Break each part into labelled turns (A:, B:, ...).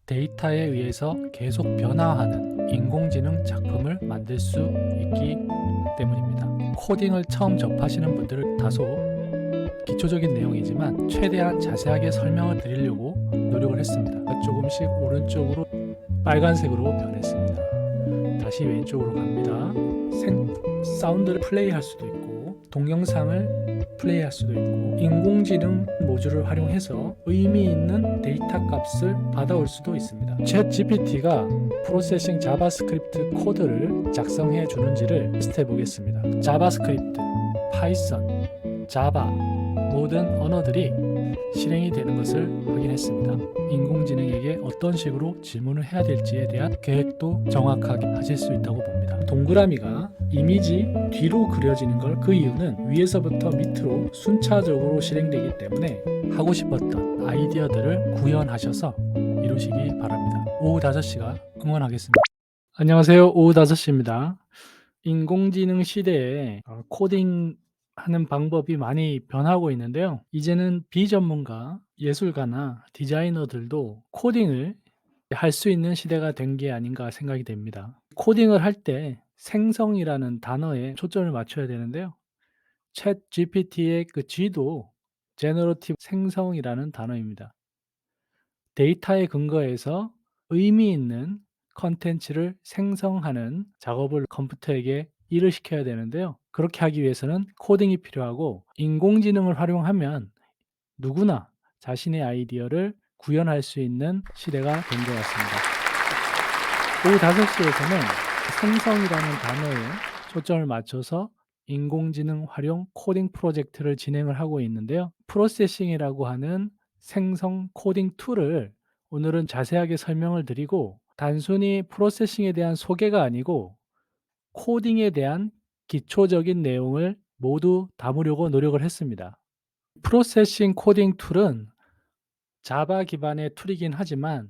A: 데이터에 의해서 계속 변화하는 인공지능 작품을 만들 수 있기 때문입니다. 코딩을 처음 접하시는 분들은 다소 기초적인 내용이지만 최대한 자세하게 설명을 드리려고 노력을 했습니다. 조금씩 오른쪽으로 빨간색으로 변했습니다. 다시 왼쪽으로 갑니다. 사운드를 플레이할 수도 있고 동영상을 플레이할 수도 있고 인공지능 모듈을 활용해서 의미 있는 데이터 값을 받아올 수도 있습니다. 챗 GPT가 프로세싱 자바스크립트 코드를 작성해 주는지를 테스트해 보겠습니다. 자바스크립트, 파이썬, 자바 모든 언어들이 실행이 되는 것을 확인했습니다. 인공지능에게 어떤 식으로 질문을 해야 될지에 대한 계획도 정확하게 하실 수 있다고 봅니다. 동그라미가 이미지 뒤로 그려지는 걸 그 이유는 위에서부터 밑으로 순차적으로 실행되기 때문에 하고 싶었던 아이디어들을 구현하셔서 이루시기 바랍니다. 오후 5시가 응원하겠습니다. 안녕하세요. 오후 5시입니다. 인공지능 시대에 코딩 하는 방법이 많이 변하고 있는데요. 이제는 비전문가, 예술가나 디자이너들도 코딩을 할 수 있는 시대가 된 게 아닌가 생각이 됩니다. 코딩을 할 때 생성이라는 단어에 초점을 맞춰야 되는데요. 챗 GPT의 그 G도 제너러티브 생성이라는 단어입니다. 데이터에 근거해서 의미 있는 컨텐츠를 생성하는 작업을 컴퓨터에게 일을 시켜야 되는데요. 그렇게 하기 위해서는 코딩이 필요하고 인공지능을 활용하면 누구나 자신의 아이디어를 구현할 수 있는 시대가 된 것 같습니다. 오후 5시에서는 생성이라는 단어에 초점을 맞춰서 인공지능 활용 코딩 프로젝트를 진행을 하고 있는데요. 프로세싱이라고 하는 생성 코딩 툴을 오늘은 자세하게 설명을 드리고 단순히 프로세싱에 대한 소개가 아니고 코딩에 대한 기초적인 내용을 모두 담으려고 노력을 했습니다. 프로세싱 코딩 툴은 자바 기반의 툴이긴 하지만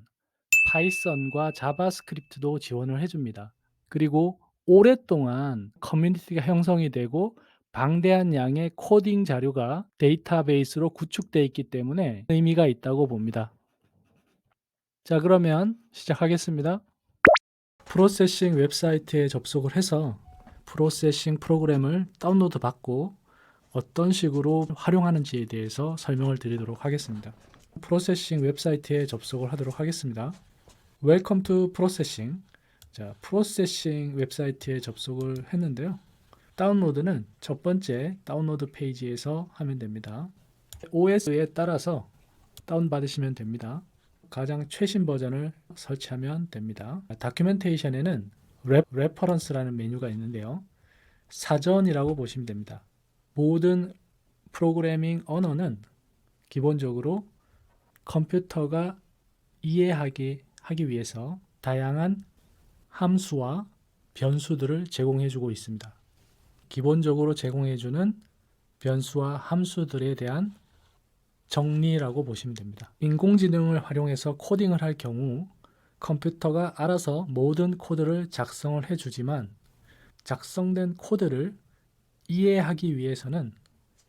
A: 파이썬과 자바스크립트도 지원을 해줍니다. 그리고 오랫동안 커뮤니티가 형성이 되고 방대한 양의 코딩 자료가 데이터베이스로 구축되어 있기 때문에 의미가 있다고 봅니다. 자, 그러면 시작하겠습니다. 프로세싱 웹사이트에 접속을 해서 프로세싱 프로그램을 다운로드 받고 어떤 식으로 활용하는지에 대해서 설명을 드리도록 하겠습니다. 프로세싱 웹사이트에 접속을 하도록 하겠습니다. Welcome to Processing. 자, 프로세싱 웹사이트에 접속을 했는데요. 다운로드는 첫 번째 다운로드 페이지에서 하면 됩니다. OS에 따라서 다운받으시면 됩니다. 가장 최신 버전을 설치하면 됩니다. 다큐멘테이션에는 레퍼런스라는 메뉴가 있는데요. 사전이라고 보시면 됩니다. 모든 프로그래밍 언어는 기본적으로 컴퓨터가 이해하기 위해서 다양한 함수와 변수들을 제공해 주고 있습니다. 기본적으로 제공해 주는 변수와 함수들에 대한 정리라고 보시면 됩니다. 인공지능을 활용해서 코딩을 할 경우 컴퓨터가 알아서 모든 코드를 작성을 해주지만 작성된 코드를 이해하기 위해서는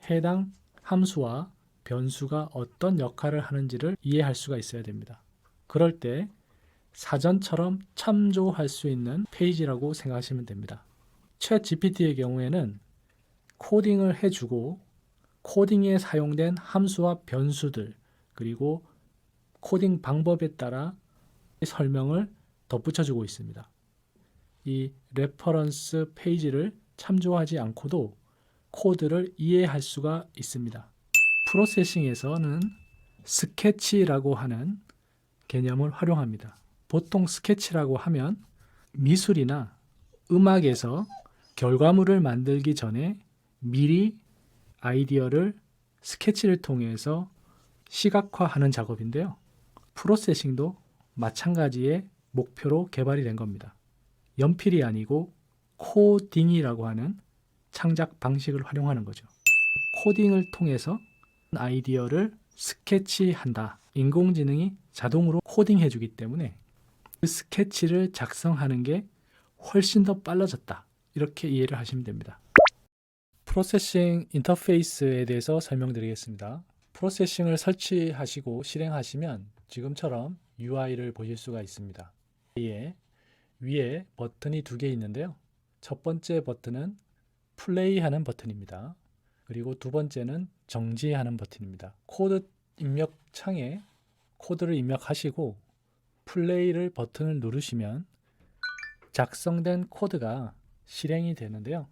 A: 해당 함수와 변수가 어떤 역할을 하는지를 이해할 수가 있어야 됩니다. 그럴 때 사전처럼 참조할 수 있는 페이지라고 생각하시면 됩니다. 챗 GPT의 경우에는 코딩을 해주고 코딩에 사용된 함수와 변수들 그리고 코딩 방법에 따라 설명을 덧붙여주고 있습니다. 이 레퍼런스 페이지를 참조하지 않고도 코드를 이해할 수가 있습니다. 프로세싱에서는 스케치라고 하는 개념을 활용합니다. 보통 스케치라고 하면 미술이나 음악에서 결과물을 만들기 전에 미리 아이디어를 스케치를 통해서 시각화하는 작업인데요. 프로세싱도 마찬가지의 목표로 개발이 된 겁니다. 연필이 아니고 코딩이라고 하는 창작 방식을 활용하는 거죠. 코딩을 통해서 아이디어를 스케치한다. 인공지능이 자동으로 코딩해 주기 때문에 그 스케치를 작성하는 게 훨씬 더 빨라졌다. 이렇게 이해를 하시면 됩니다. 프로세싱 인터페이스에 대해서 설명드리겠습니다. 프로세싱을 설치하시고 실행하시면 지금처럼 UI를 보실 수가 있습니다. 위에 버튼이 두 개 있는데요. 첫 번째 버튼은 플레이하는 버튼입니다. 그리고 두 번째는 정지하는 버튼입니다. 코드 입력 창에 코드를 입력하시고 플레이를 버튼을 누르시면 작성된 코드가 실행이 되는데요.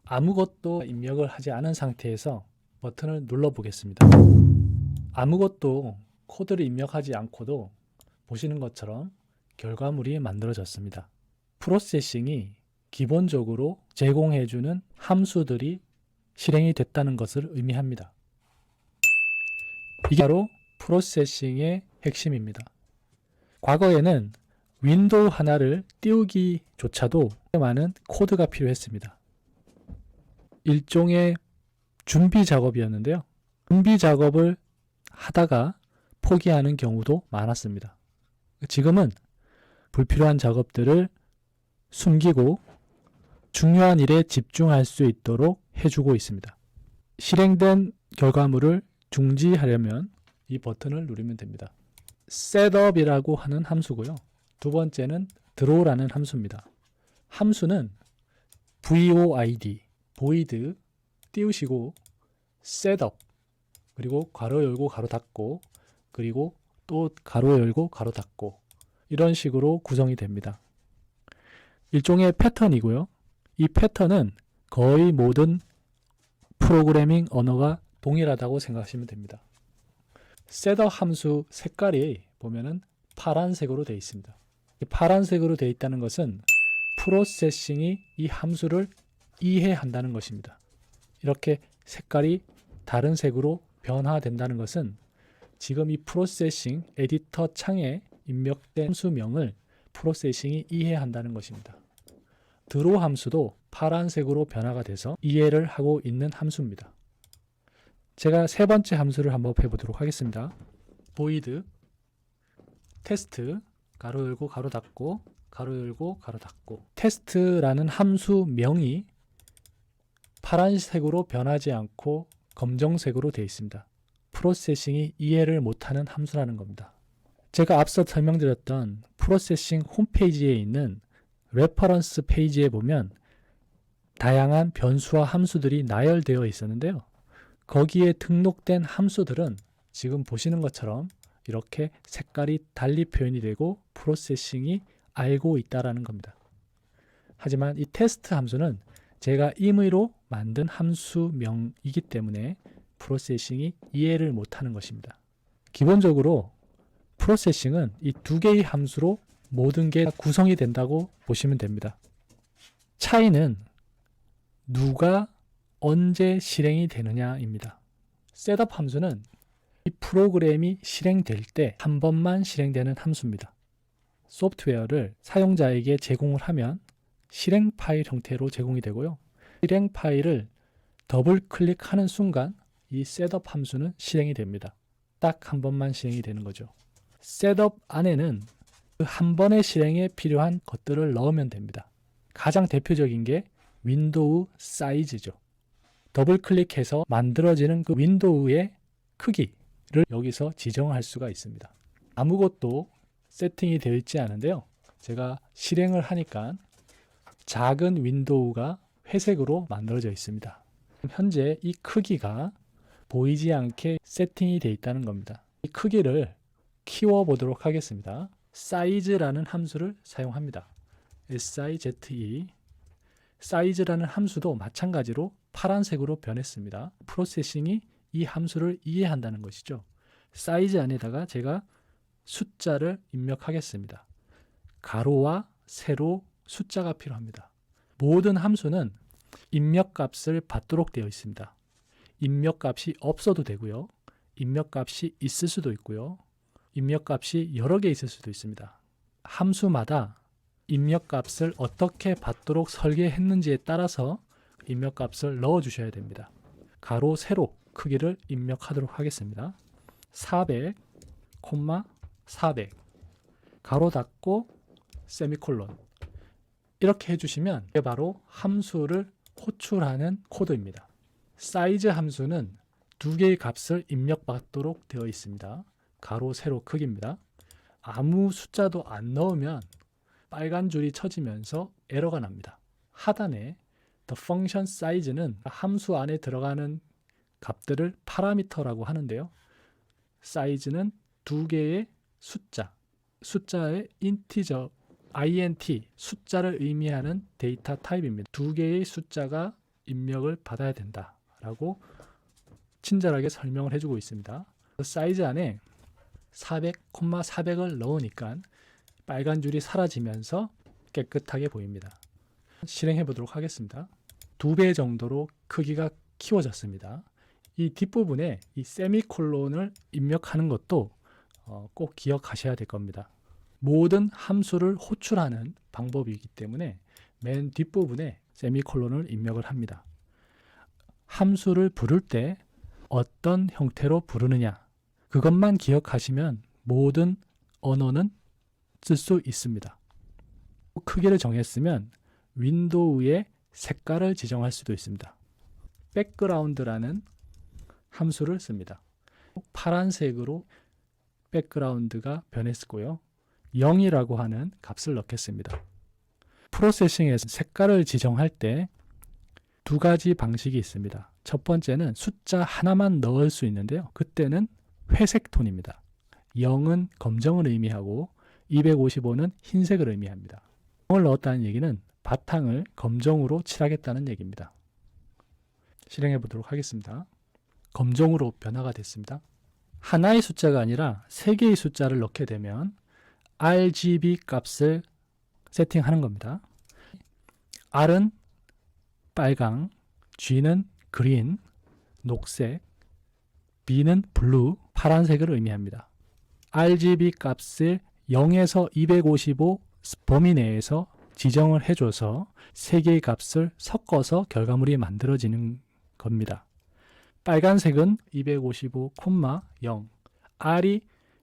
A: 아무것도 입력을 하지 않은 상태에서 버튼을 눌러 보겠습니다. 아무것도 코드를 입력하지 않고도 보시는 것처럼 결과물이 만들어졌습니다. 프로세싱이 기본적으로 제공해주는 함수들이 실행이 됐다는 것을 의미합니다. 이게 바로 프로세싱의 핵심입니다. 과거에는 윈도우 하나를 띄우기조차도 많은 코드가 필요했습니다. 일종의 준비 작업이었는데요. 준비 작업을 하다가 포기하는 경우도 많았습니다. 지금은 불필요한 작업들을 숨기고 중요한 일에 집중할 수 있도록 해주고 있습니다. 실행된 결과물을 중지하려면 이 버튼을 누르면 됩니다. setup이라고 하는 함수고요. 두 번째는 draw라는 함수입니다. 함수는 void, void 띄우시고 setup 그리고 괄호 열고 괄호 닫고 그리고 또 괄호 열고 괄호 닫고 이런 식으로 구성이 됩니다. 일종의 패턴이고요. 이 패턴은 거의 모든 프로그래밍 언어가 동일하다고 생각하시면 됩니다. setup 함수 색깔이 보면은 파란색으로 되어 있습니다. 이 파란색으로 되어 있다는 것은 프로세싱이 이 함수를 이해한다는 것입니다. 이렇게 색깔이 다른 색으로 변화된다는 것은 지금 이 프로세싱 에디터 창에 입력된 함수명을 프로세싱이 이해한다는 것입니다. draw 함수도 파란색으로 변화가 돼서 이해를 하고 있는 함수입니다. 제가 세 번째 함수를 한번 해보도록 하겠습니다. void 테스트 가로 열고 가로 닫고 가로 열고 가로 닫고 테스트라는 함수명이 파란색으로 변하지 않고 검정색으로 되어 있습니다. 프로세싱이 이해를 못하는 함수라는 겁니다. 제가 앞서 설명드렸던 프로세싱 홈페이지에 있는 레퍼런스 페이지에 보면 다양한 변수와 함수들이 나열되어 있었는데요. 거기에 등록된 함수들은 지금 보시는 것처럼 이렇게 색깔이 달리 표현이 되고 프로세싱이 알고 있다는 겁니다. 하지만 이 테스트 함수는 제가 임의로 만든 함수명이기 때문에 프로세싱이 이해를 못하는 것입니다. 기본적으로 프로세싱은 이 두 개의 함수로 모든 게 구성이 된다고 보시면 됩니다. 차이는 누가 언제 실행이 되느냐입니다. 셋업 함수는 이 프로그램이 실행될 때 한 번만 실행되는 함수입니다. 소프트웨어를 사용자에게 제공을 하면 실행 파일 형태로 제공이 되고요. 실행 파일을 더블 클릭하는 순간 이 셋업 함수는 실행이 됩니다. 딱 한 번만 실행이 되는 거죠. 셋업 안에는 그 한 번의 실행에 필요한 것들을 넣으면 됩니다. 가장 대표적인 게 윈도우 사이즈죠. 더블 클릭해서 만들어지는 그 윈도우의 크기를 여기서 지정할 수가 있습니다. 아무것도 세팅이 되어 있지 않은데요. 제가 실행을 하니까 작은 윈도우가 회색으로 만들어져 있습니다. 현재 이 크기가 보이지 않게 세팅이 되어 있다는 겁니다. 이 크기를 키워보도록 하겠습니다. size라는 함수를 사용합니다. size 사이즈라는 함수도 마찬가지로 파란색으로 변했습니다. 프로세싱이 이 함수를 이해한다는 것이죠. 사이즈 안에다가 제가 숫자를 입력하겠습니다. 가로와 세로 숫자가 필요합니다. 모든 함수는 입력값을 받도록 되어 있습니다. 입력값이 없어도 되고요. 입력값이 있을 수도 있고요. 입력값이 여러 개 있을 수도 있습니다. 함수마다 입력값을 어떻게 받도록 설계했는지에 따라서 입력값을 넣어 주셔야 됩니다. 가로, 세로 크기를 입력하도록 하겠습니다. 400, 400 가로 닫고 세미콜론 이렇게 해주시면 이게 바로 함수를 호출하는 코드입니다. 사이즈 함수는 두 개의 값을 입력받도록 되어 있습니다. 가로, 세로 크기입니다. 아무 숫자도 안 넣으면 빨간 줄이 쳐지면서 에러가 납니다. 하단에 the function size는 함수 안에 들어가는 값들을 파라미터라고 하는데요. 사이즈는 두 개의 숫자의 인티저 int 숫자를 의미하는 데이터 타입입니다. 두 개의 숫자가 입력을 받아야 된다라고 친절하게 설명을 해주고 있습니다. 사이즈 안에 400, 400을 넣으니까 빨간 줄이 사라지면서 깨끗하게 보입니다. 실행해 보도록 하겠습니다. 2배 정도로 크기가 키워졌습니다. 이 뒷부분에 이 세미콜론을 입력하는 것도 꼭 기억하셔야 될 겁니다. 모든 함수를 호출하는 방법이기 때문에 맨 뒷부분에 세미콜론을 입력을 합니다. 함수를 부를 때 어떤 형태로 부르느냐, 그것만 기억하시면 모든 언어는 쓸 수 있습니다. 크기를 정했으면 윈도우의 색깔을 지정할 수도 있습니다. 백그라운드라는 함수를 씁니다. 파란색으로 백그라운드가 변했고요. 0이라고 하는 값을 넣겠습니다. 프로세싱에서 색깔을 지정할 때 두 가지 방식이 있습니다. 첫 번째는 숫자 하나만 넣을 수 있는데요. 그때는 회색 톤입니다. 0은 검정을 의미하고 255는 흰색을 의미합니다. 0을 넣었다는 얘기는 바탕을 검정으로 칠하겠다는 얘기입니다. 실행해 보도록 하겠습니다. 검정으로 변화가 됐습니다. 하나의 숫자가 아니라 세 개의 숫자를 넣게 되면 RGB 값을 세팅하는 겁니다. R은 빨강, G는 그린, 녹색, B는 블루, 파란색을 의미합니다. RGB 값을 0에서 255 범위 내에서 지정을 해줘서 세 개의 값을 섞어서 결과물이 만들어지는 겁니다. 빨간색은 255,0, R이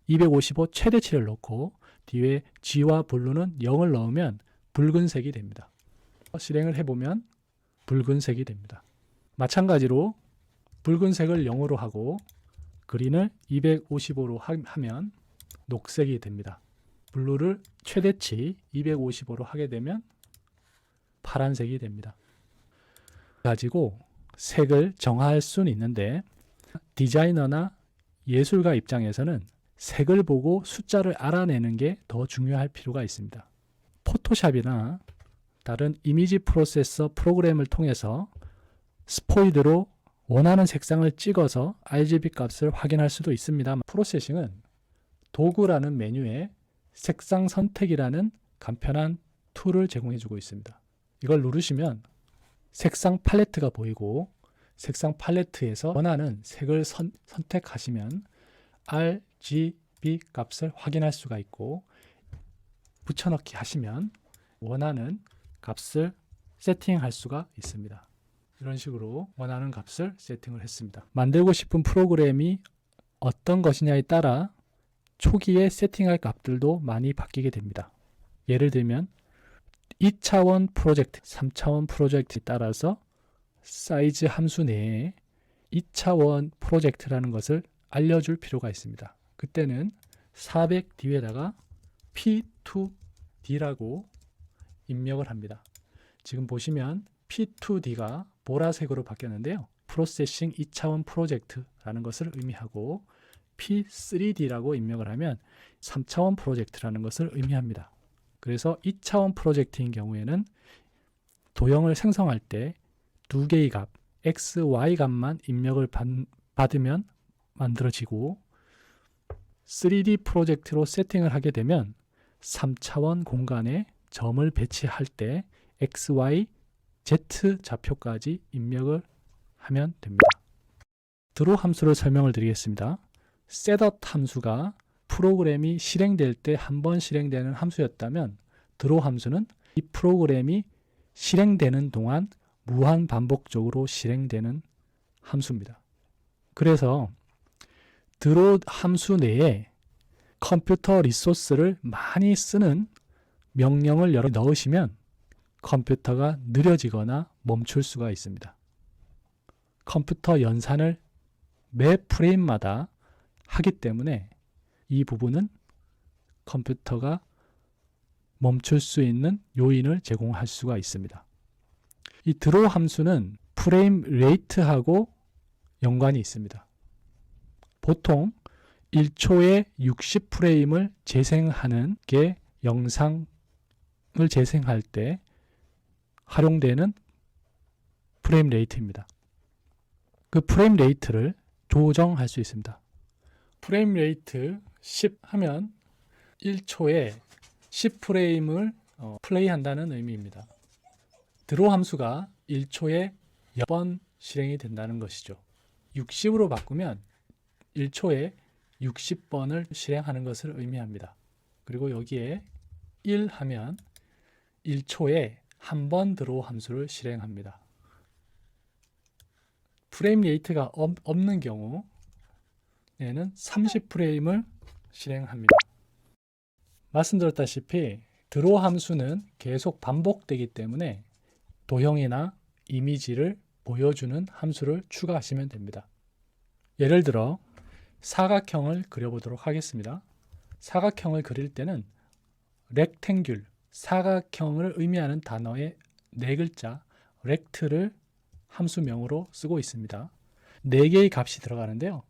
A: 255 최대치를 넣고 뒤에 G와 블루는 0을 넣으면 붉은색이 됩니다. 실행을 해보면 붉은색이 됩니다. 마찬가지로 붉은색을 0으로 하고 그린을 255로 하면 녹색이 됩니다. 블루를 최대치 255로 하게 되면 파란색이 됩니다. 가지고 색을 정할 수는 있는데 디자이너나 예술가 입장에서는 색을 보고 숫자를 알아내는 게 더 중요할 필요가 있습니다. 포토샵이나 다른 이미지 프로세서 프로그램을 통해서 스포이드로 원하는 색상을 찍어서 RGB 값을 확인할 수도 있습니다. 프로세싱은 도구라는 메뉴에 색상 선택이라는 간편한 툴을 제공해주고 있습니다. 이걸 누르시면 색상 팔레트가 보이고 색상 팔레트에서 원하는 색을 선택하시면 RGB 값을 확인할 수가 있고 붙여넣기 하시면 원하는 값을 세팅할 수가 있습니다. 이런 식으로 원하는 값을 세팅을 했습니다. 만들고 싶은 프로그램이 어떤 것이냐에 따라 초기에 세팅할 값들도 많이 바뀌게 됩니다. 예를 들면 2차원 프로젝트, 3차원 프로젝트에 따라서 사이즈 함수 내에 2차원 프로젝트라는 것을 알려줄 필요가 있습니다. 그때는 400 뒤에다가 P2D라고 입력을 합니다. 지금 보시면 P2D가 보라색으로 바뀌었는데요. 프로세싱 2차원 프로젝트라는 것을 의미하고 P3D라고 입력을 하면 3차원 프로젝트라는 것을 의미합니다. 그래서 2차원 프로젝트인 경우에는 도형을 생성할 때 두 개의 값, X, Y 값만 입력을 받으면 만들어지고 3D 프로젝트로 세팅을 하게 되면 3차원 공간에 점을 배치할 때 X, Y, Z 좌표까지 입력을 하면 됩니다. 드로 함수를 설명을 드리겠습니다. setup 함수가 프로그램이 실행될 때 한 번 실행되는 함수였다면 드로 함수는 이 프로그램이 실행되는 동안 무한 반복적으로 실행되는 함수입니다. 그래서 드로 함수 내에 컴퓨터 리소스를 많이 쓰는 명령을 여러 넣으시면 컴퓨터가 느려지거나 멈출 수가 있습니다. 컴퓨터 연산을 매 프레임마다 하기 때문에 이 부분은 컴퓨터가 멈출 수 있는 요인을 제공할 수가 있습니다. 이 드로우 함수는 프레임 레이트하고 연관이 있습니다. 보통 1초에 60프레임을 재생하는 게 영상을 재생할 때 활용되는 프레임 레이트입니다. 그 프레임 레이트를 조정할 수 있습니다. 프레임 레이트 10 하면 1초에 10프레임을 플레이한다는 의미입니다. 드로우 함수가 1초에 10번 실행이 된다는 것이죠. 60으로 바꾸면 1초에 60번을 실행하는 것을 의미합니다. 그리고 여기에 1 하면 1초에 한 번 드로우 함수를 실행합니다. 프레임 레이트가 없는 경우에는 30프레임을 실행합니다. 말씀드렸다시피 드로우 함수는 계속 반복되기 때문에 도형이나 이미지를 보여주는 함수를 추가하시면 됩니다. 예를 들어 사각형을 그려보도록 하겠습니다. 사각형을 그릴 때는 rectangle, 사각형을 의미하는 단어의 4글자 rect를 함수명으로 쓰고 있습니다. 4개의 값이 들어가는데요.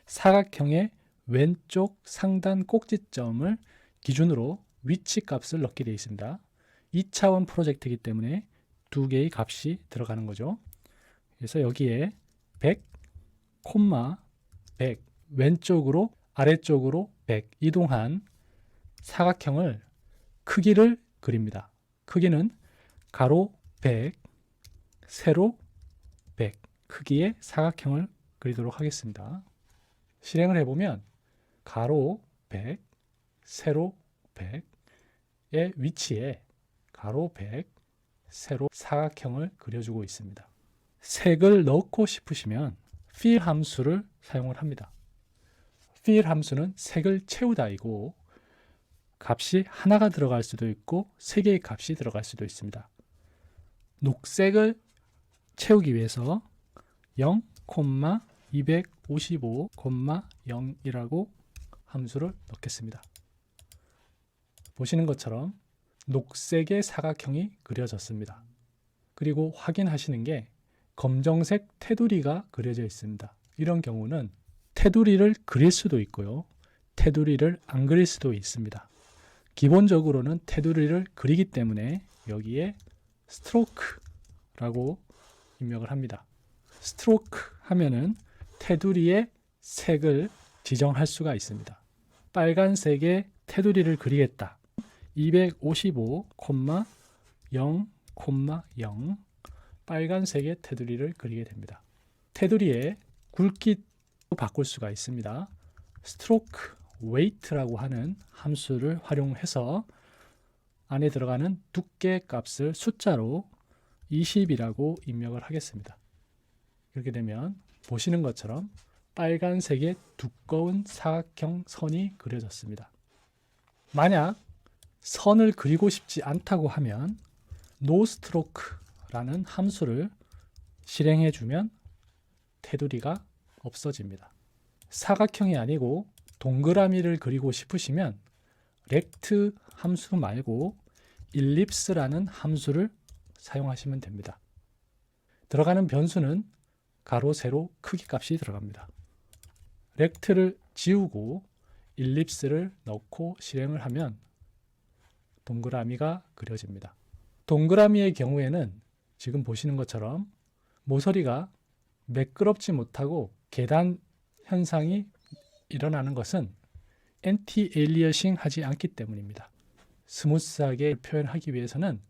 A: 사각형의 왼쪽 상단 꼭지점을 기준으로 위치 값을 넣게 되어 있습니다. 2차원 프로젝트이기 때문에 2개의 값이 들어가는 거죠. 그래서 여기에 100, 100 왼쪽으로 아래쪽으로 100 이동한 사각형을 크기를 그립니다. 크기는 가로 100, 세로 100 크기의 사각형을 그리도록 하겠습니다. 실행을 해보면 가로 100, 세로 100의 위치에 가로 100, 세로 사각형을 그려주고 있습니다. 색을 넣고 싶으시면 fill 함수를 사용을 합니다. fill 함수는 색을 채우다이고 값이 하나가 들어갈 수도 있고 3개의 값이 들어갈 수도 있습니다. 녹색을 채우기 위해서 0,255,0이라고 함수를 넣겠습니다. 보시는 것처럼 녹색의 사각형이 그려졌습니다. 그리고 확인하시는 게 검정색 테두리가 그려져 있습니다. 이런 경우는 테두리를 그릴 수도 있고요. 테두리를 안 그릴 수도 있습니다. 기본적으로는 테두리를 그리기 때문에 여기에 스트로크라고 입력을 합니다. 스트로크 하면은 테두리의 색을 지정할 수가 있습니다. 빨간색의 테두리를 그리겠다. 255,0,0 빨간색의 테두리를 그리게 됩니다. 테두리의 굵기도 바꿀 수가 있습니다. 스트로크 weight라고 하는 함수를 활용해서 안에 들어가는 두께 값을 숫자로 20이라고 입력을 하겠습니다. 이렇게 되면 보시는 것처럼 빨간색의 두꺼운 사각형 선이 그려졌습니다. 만약 선을 그리고 싶지 않다고 하면 noStroke라는 함수를 실행해 주면 테두리가 없어집니다. 사각형이 아니고 동그라미를 그리고 싶으시면 rect 함수 말고 ellipse라는 함수를 사용하시면 됩니다. 들어가는 변수는 가로, 세로 크기 값이 들어갑니다. rect를 지우고 ellipse를 넣고 실행을 하면 동그라미가 그려집니다. 동그라미의 경우에는 지금 보시는 것처럼 모서리가 매끄럽지 못하고 계단 현상이 일어나는 것은 엔티 엘리어싱 하지 않기 때문입니다. 스무스하게 표현하기 위해서는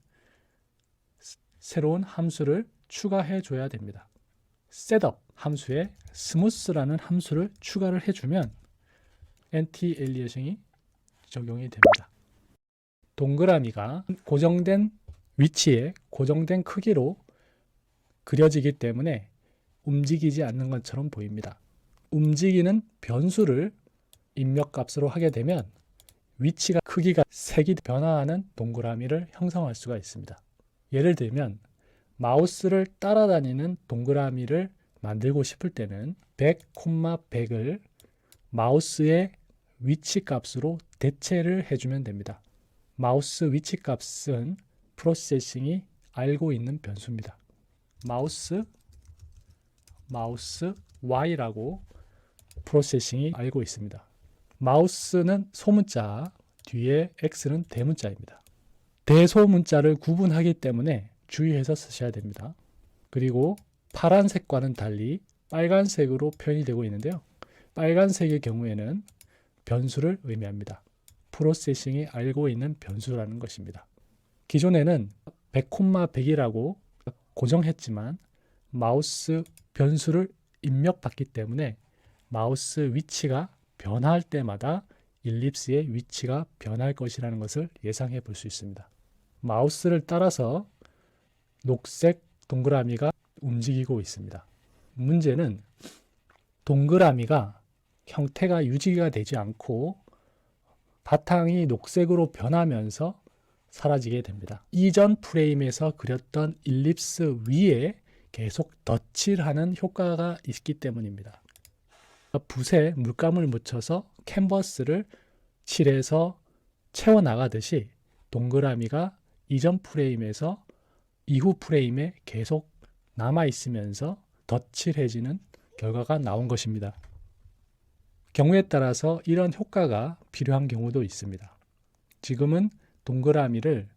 A: 새로운 함수를 추가해 줘야 됩니다. 셋업 함수에 스무스라는 함수를 추가를 해주면 엔티 엘리어싱이 적용이 됩니다. 동그라미가 고정된 위치에 고정된 크기로 그려지기 때문에 움직이지 않는 것처럼 보입니다. 움직이는 변수를 입력값으로 하게 되면 위치가 크기가 색이 변화하는 동그라미를 형성할 수가 있습니다. 예를 들면 마우스를 따라다니는 동그라미를 만들고 싶을 때는 100, 100을 마우스의 위치 값으로 대체를 해주면 됩니다. 마우스 위치 값은 프로세싱이 알고 있는 변수입니다. 마우스 Y라고 프로세싱이 알고 있습니다. 마우스는 소문자, 뒤에 X는 대문자입니다. 대소문자를 구분하기 때문에 주의해서 쓰셔야 됩니다. 그리고 파란색과는 달리 빨간색으로 표현이 되고 있는데요. 빨간색의 경우에는 변수를 의미합니다. 프로세싱이 알고 있는 변수라는 것입니다. 기존에는 100,100이라고 고정했지만 마우스 변수를 입력받기 때문에 마우스 위치가 변할 때마다 일립스의 위치가 변할 것이라는 것을 예상해 볼 수 있습니다. 마우스를 따라서 녹색 동그라미가 움직이고 있습니다. 문제는 동그라미가 형태가 유지가 되지 않고 바탕이 녹색으로 변하면서 사라지게 됩니다. 이전 프레임에서 그렸던 일립스 위에 계속 덧칠을 하는 효과가 있기 때문입니다. 붓에 물감을 묻혀서 캔버스를 칠해서 채워나가듯이 동그라미가 이전 프레임에서 이후 프레임에 계속 남아있으면서 덧칠해지는 결과가 나온 것입니다. 경우에 따라서 이런 효과가 필요한 경우도 있습니다. 지금은 동그라미를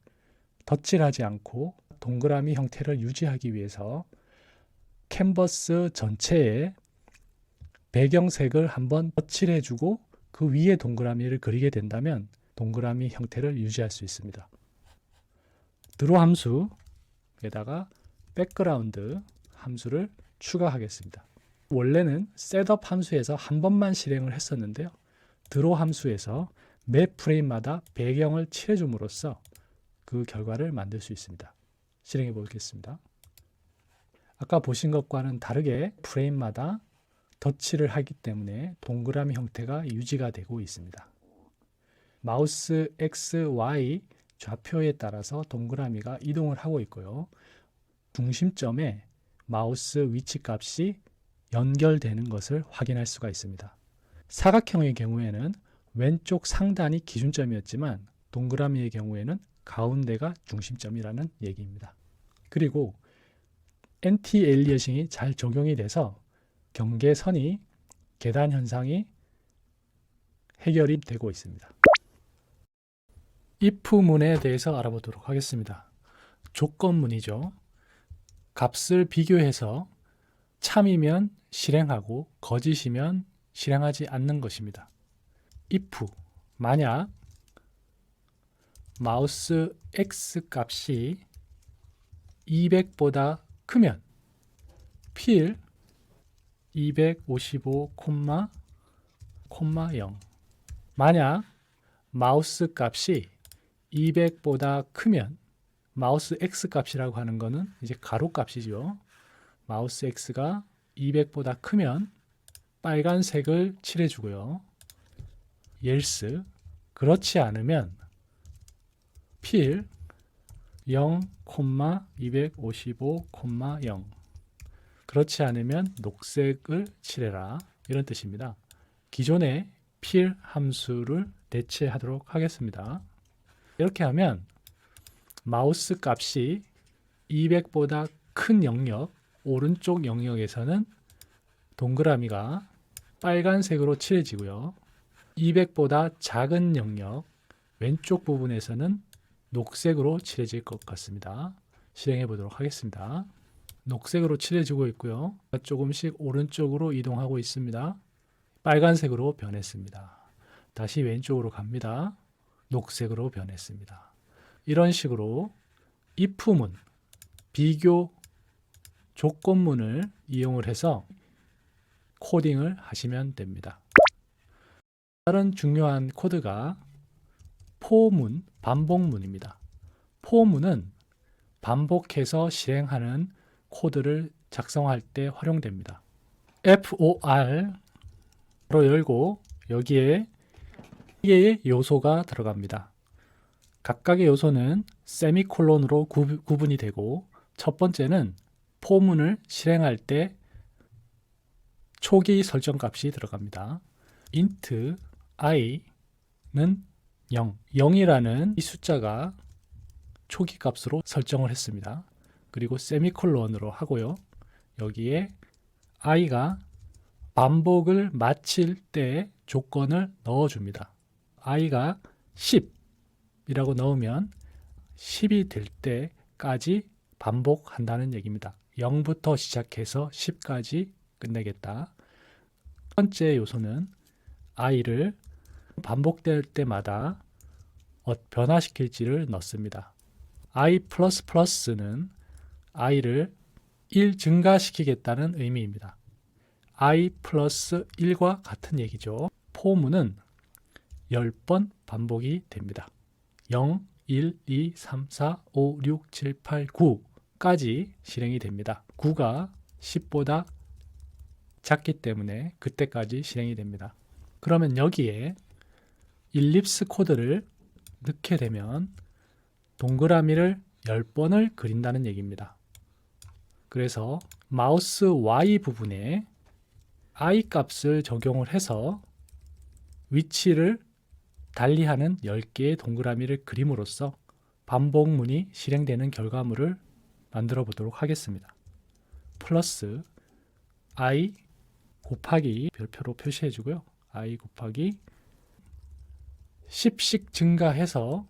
A: 덧칠하지 않고 동그라미 형태를 유지하기 위해서 캔버스 전체에 배경색을 한번 덧칠해주고 그 위에 동그라미를 그리게 된다면 동그라미 형태를 유지할 수 있습니다. 드로 함수에다가 백그라운드 함수를 추가하겠습니다. 원래는 셋업 함수에서 한 번만 실행을 했었는데요. 드로 함수에서 매 프레임마다 배경을 칠해줌으로써 그 결과를 만들 수 있습니다. 실행해 보겠습니다. 아까 보신 것과는 다르게 프레임마다 덧칠을 하기 때문에 동그라미 형태가 유지가 되고 있습니다. 마우스 X, Y 좌표에 따라서 동그라미가 이동을 하고 있고요. 중심점에 마우스 위치 값이 연결되는 것을 확인할 수가 있습니다. 사각형의 경우에는 왼쪽 상단이 기준점이었지만 동그라미의 경우에는 가운데가 중심점이라는 얘기입니다. 그리고 엔티-엘리어싱이 잘 적용이 돼서 경계선이 계단 현상이 해결이 되고 있습니다. if문에 대해서 알아보도록 하겠습니다. 조건문이죠. 값을 비교해서 참이면 실행하고 거짓이면 실행하지 않는 것입니다. if 만약 마우스 X 값이 200보다 크면 필 255, 0 만약 마우스 값이 200보다 크면 마우스 X 값이라고 하는 것은 이제 가로 값이죠. 마우스 X가 200보다 크면 빨간색을 칠해주고요. else 그렇지 않으면 필 0, 255, 0 그렇지 않으면 녹색을 칠해라 이런 뜻입니다. 기존의 필 함수를 대체하도록 하겠습니다. 이렇게 하면 마우스 값이 200보다 큰 영역 오른쪽 영역에서는 동그라미가 빨간색으로 칠해지고요. 200보다 작은 영역 왼쪽 부분에서는 녹색으로 칠해질 것 같습니다. 실행해 보도록 하겠습니다. 녹색으로 칠해지고 있고요. 조금씩 오른쪽으로 이동하고 있습니다. 빨간색으로 변했습니다. 다시 왼쪽으로 갑니다. 녹색으로 변했습니다. 이런 식으로 if문, 비교 조건문을 이용을 해서 코딩을 하시면 됩니다. 다른 중요한 코드가 포문, 반복문입니다. 포문은 반복해서 실행하는 코드를 작성할 때 활용됩니다. FOR로 열고 여기에 4개의 요소가 들어갑니다. 각각의 요소는 세미콜론으로 구분이 되고 첫 번째는 포문을 실행할 때 초기 설정 값이 들어갑니다. int i는 0, 0이라는 이 숫자가 초기 값으로 설정을 했습니다. 그리고 세미콜론으로 하고요. 여기에 i가 반복을 마칠 때 조건을 넣어줍니다. i가 10이라고 넣으면 10이 될 때까지 반복한다는 얘기입니다. 0부터 시작해서 10까지 끝내겠다. 첫 번째 요소는 i를 반복될 때마다 변화시킬지를 넣습니다. i++는 i를 1 증가시키겠다는 의미입니다. i 플러스 1과 같은 얘기죠. 포문은 10번 반복이 됩니다. 0, 1, 2, 3, 4, 5, 6, 7, 8, 9까지 실행이 됩니다. 9가 10보다 작기 때문에 그때까지 실행이 됩니다. 그러면 여기에 일립스 코드를 넣게 되면 동그라미를 10번을 그린다는 얘기입니다. 그래서 마우스 Y 부분에 I 값을 적용을 해서 위치를 달리하는 10개의 동그라미를 그림으로써 반복문이 실행되는 결과물을 만들어 보도록 하겠습니다. 플러스 I 곱하기 별표로 표시해 주고요. I 곱하기 10씩 증가해서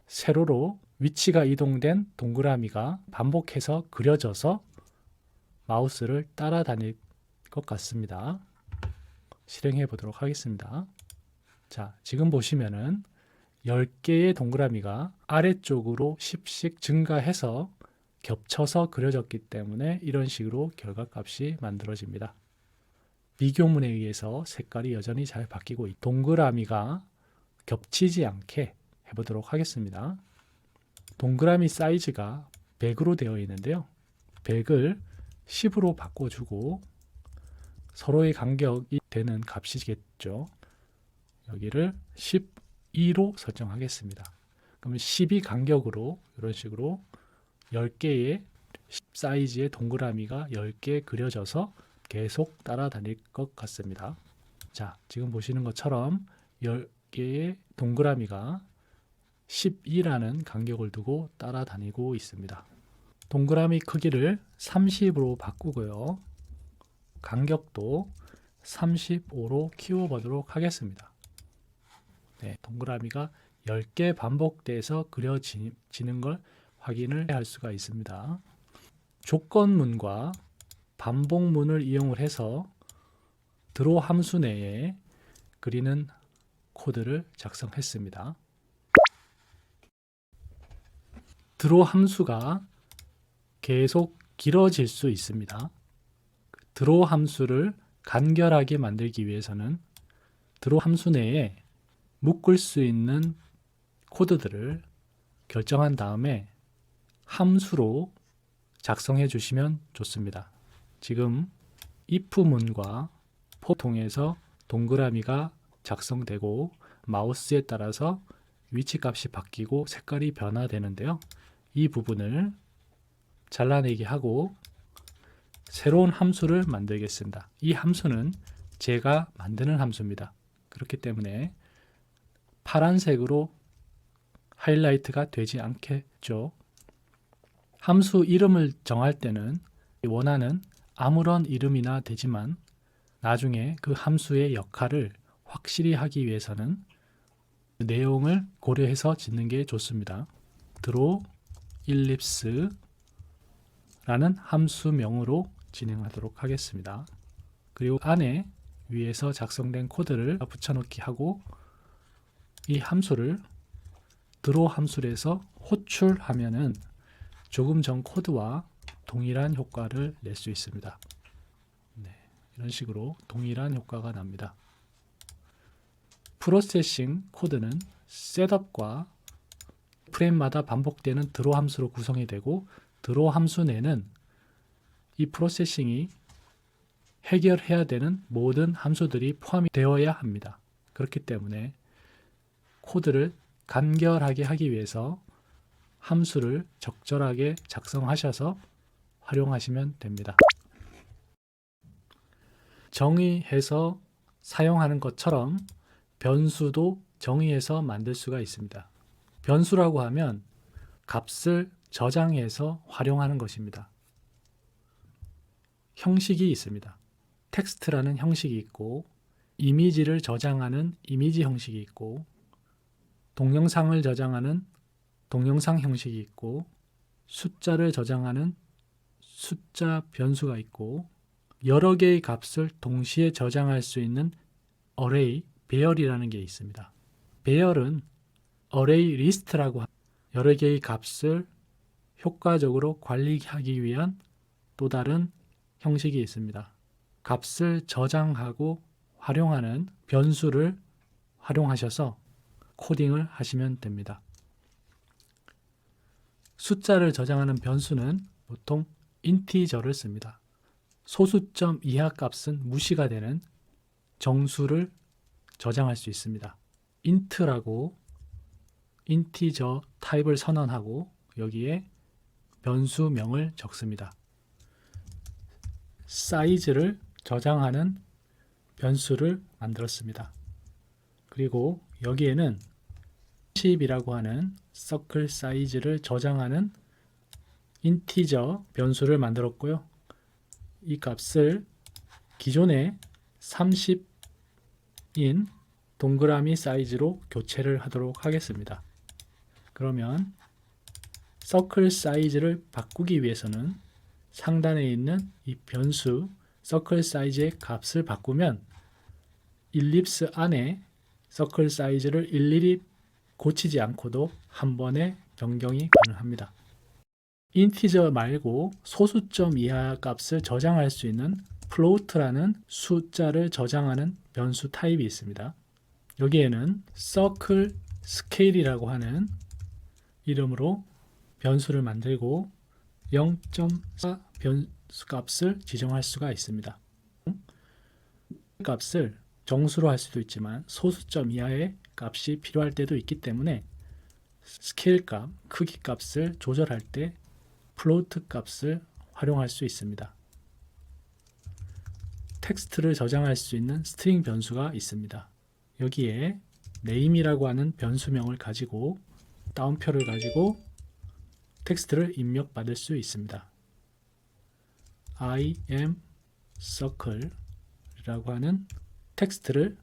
A: 세로로 위치가 이동된 동그라미가 반복해서 그려져서 마우스를 따라다닐 것 같습니다. 실행해 보도록 하겠습니다. 자, 지금 보시면은 10개의 동그라미가 아래쪽으로 10씩 증가해서 겹쳐서 그려졌기 때문에 이런 식으로 결과값이 만들어집니다. 비교문에 의해서 색깔이 여전히 잘 바뀌고 동그라미가 겹치지 않게 해보도록 하겠습니다. 동그라미 사이즈가 100으로 되어 있는데요. 100을 10으로 바꿔주고 서로의 간격이 되는 값이겠죠. 여기를 12로 설정하겠습니다. 그러면 12 간격으로 이런 식으로 10개의 사이즈의 동그라미가 10개 그려져서 계속 따라다닐 것 같습니다. 자, 지금 보시는 것처럼 10개의 동그라미가 12라는 간격을 두고 따라다니고 있습니다. 동그라미 크기를 30으로 바꾸고요. 간격도 35로 키워보도록 하겠습니다. 네, 동그라미가 10개 반복돼서 그려지는 걸 확인을 할 수가 있습니다. 조건문과 반복문을 이용을 해서 드로 함수 내에 그리는 코드를 작성했습니다. 드로 함수가 계속 길어질 수 있습니다. 드로 함수를 간결하게 만들기 위해서는 드로 함수 내에 묶을 수 있는 코드들을 결정한 다음에 함수로 작성해 주시면 좋습니다. 지금 if문과 for 통해서 동그라미가 작성되고 마우스에 따라서 위치값이 바뀌고 색깔이 변화되는데요. 이 부분을 잘라내기 하고 새로운 함수를 만들겠습니다. 이 함수는 제가 만드는 함수입니다. 그렇기 때문에 파란색으로 하이라이트가 되지 않겠죠. 함수 이름을 정할 때는 원하는 아무런 이름이나 되지만 나중에 그 함수의 역할을 확실히 하기 위해서는 내용을 고려해서 짓는 게 좋습니다. draw ellipse 라는 함수명으로 진행하도록 하겠습니다. 그리고 안에 위에서 작성된 코드를 붙여넣기 하고 이 함수를 draw 함수에서 호출하면은 조금 전 코드와 동일한 효과를 낼 수 있습니다. 네, 이런 식으로 동일한 효과가 납니다. 프로세싱 코드는 셋업과 프레임마다 반복되는 draw 함수로 구성이 되고 draw 함수 내는 이 프로세싱이 해결해야 되는 모든 함수들이 포함이 되어야 합니다. 그렇기 때문에 코드를 간결하게 하기 위해서 함수를 적절하게 작성하셔서 활용하시면 됩니다. 정의해서 사용하는 것처럼 변수도 정의해서 만들 수가 있습니다. 변수라고 하면 값을 저장해서 활용하는 것입니다. 형식이 있습니다. 텍스트라는 형식이 있고, 이미지를 저장하는 이미지 형식이 있고, 동영상을 저장하는 동영상 형식이 있고, 숫자를 저장하는 숫자 변수가 있고, 여러 개의 값을 동시에 저장할 수 있는 어레이, 배열이라는 게 있습니다. 배열은 어레이 리스트라고 여러 개의 값을 효과적으로 관리하기 위한 또 다른 형식이 있습니다. 값을 저장하고 활용하는 변수를 활용하셔서 코딩을 하시면 됩니다. 숫자를 저장하는 변수는 보통 인티저를 씁니다. 소수점 이하 값은 무시가 되는 정수를 저장할 수 있습니다. int라고 인티저 타입을 선언하고 여기에 변수명을 적습니다. 사이즈를 저장하는 변수를 만들었습니다. 그리고 여기에는 10이라고 하는 서클 사이즈를 저장하는 인티저 변수를 만들었고요. 이 값을 기존의 30인 동그라미 사이즈로 교체를 하도록 하겠습니다. 그러면 서클 사이즈를 바꾸기 위해서는 상단에 있는 이 변수 서클 사이즈의 값을 바꾸면 일립스 안에 서클 사이즈를 일일이 고치지 않고도 한 번에 변경이 가능합니다. 인티저 말고 소수점 이하 값을 저장할 수 있는 플로트라는 숫자를 저장하는 변수 타입이 있습니다. 여기에는 circle scale이라고 하는 이름으로 변수를 만들고 0.4 변수 값을 지정할 수가 있습니다. 값을 정수로 할 수도 있지만 소수점 이하의 값이 필요할 때도 있기 때문에 스케일 값, 크기 값을 조절할 때 플로트 값을 활용할 수 있습니다. 텍스트를 저장할 수 있는 스트링 변수가 있습니다. 여기에 name이라고 하는 변수명을 가지고 다운표를 가지고 텍스트를 입력받을 수 있습니다. I am circle 이라고 하는 텍스트를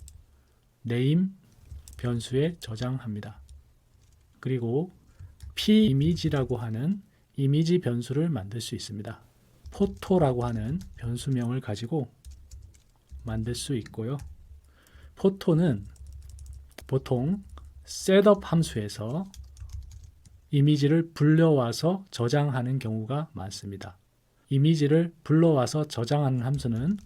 A: name 변수에 저장합니다. 그리고 pImage라고 하는 이미지 변수를 만들 수 있습니다. 포토라고 하는 변수명을 가지고 만들 수 있고요. 포토는 보통 셋업 함수에서 이미지를 불러와서 저장하는 경우가 많습니다. 이미지를 불러와서 저장하는 함수는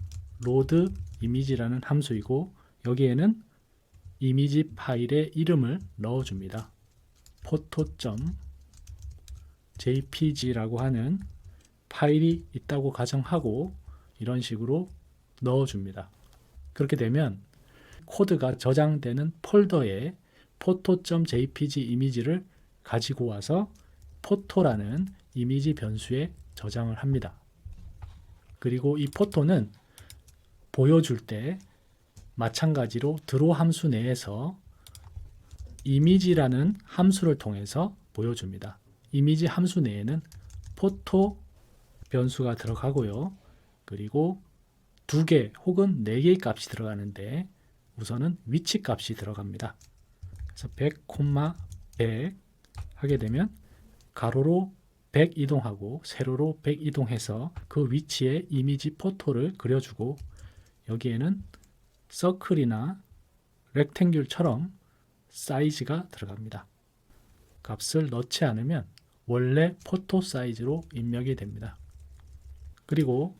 A: load 이미지라는 함수이고 여기에는 이미지 파일의 이름을 넣어줍니다. photo.jpg라고 하는 파일이 있다고 가정하고 이런 식으로 넣어줍니다. 그렇게 되면 코드가 저장되는 폴더에 photo.jpg 이미지를 가지고 와서 포토라는 이미지 변수에 저장을 합니다. 그리고 이 포토는 보여줄 때 마찬가지로 draw 함수 내에서 이미지라는 함수를 통해서 보여줍니다. 이미지 함수 내에는 포토 변수가 들어가고요. 그리고 2개 혹은 4개의 값이 들어가는데 우선은 위치 값이 들어갑니다. 그래서 100, 100 하게 되면 가로로 100 이동하고 세로로 100 이동해서 그 위치에 이미지 포토를 그려주고 여기에는 서클이나 렉탱귤처럼 사이즈가 들어갑니다. 값을 넣지 않으면 원래 포토 사이즈로 입력이 됩니다. 그리고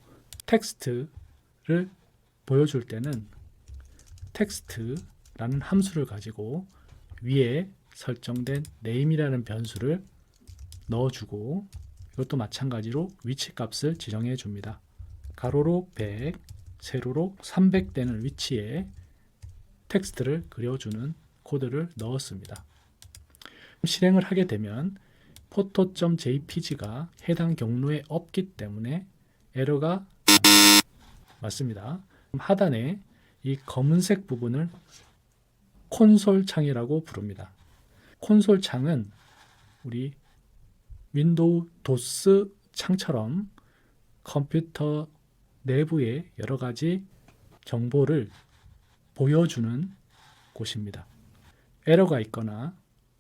A: 텍스트를 보여줄 때는 텍스트라는 함수를 가지고 위에 설정된 name이라는 변수를 넣어주고 이것도 마찬가지로 위치 값을 지정해 줍니다. 가로로 100, 세로로 300 되는 위치에 텍스트를 그려주는 코드를 넣었습니다. 실행을 하게 되면 photo.jpg가 해당 경로에 없기 때문에 에러가 맞습니다. 하단에 이 검은색 부분을 콘솔 창이라고 부릅니다. 콘솔 창은 우리 윈도우 도스 창처럼 컴퓨터 내부의 여러 가지 정보를 보여주는 곳입니다. 에러가 있거나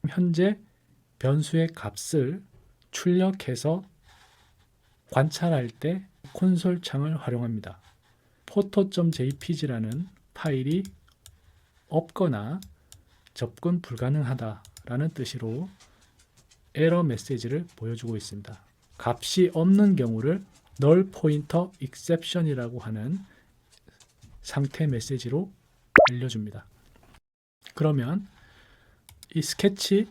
A: 현재 변수의 값을 출력해서 관찰할 때 콘솔 창을 활용합니다. photo.jpg라는 파일이 없거나 접근 불가능하다라는 뜻으로 에러 메시지를 보여주고 있습니다. 값이 없는 경우를 null pointer exception이라고 하는 상태 메시지로 알려줍니다. 그러면 이 스케치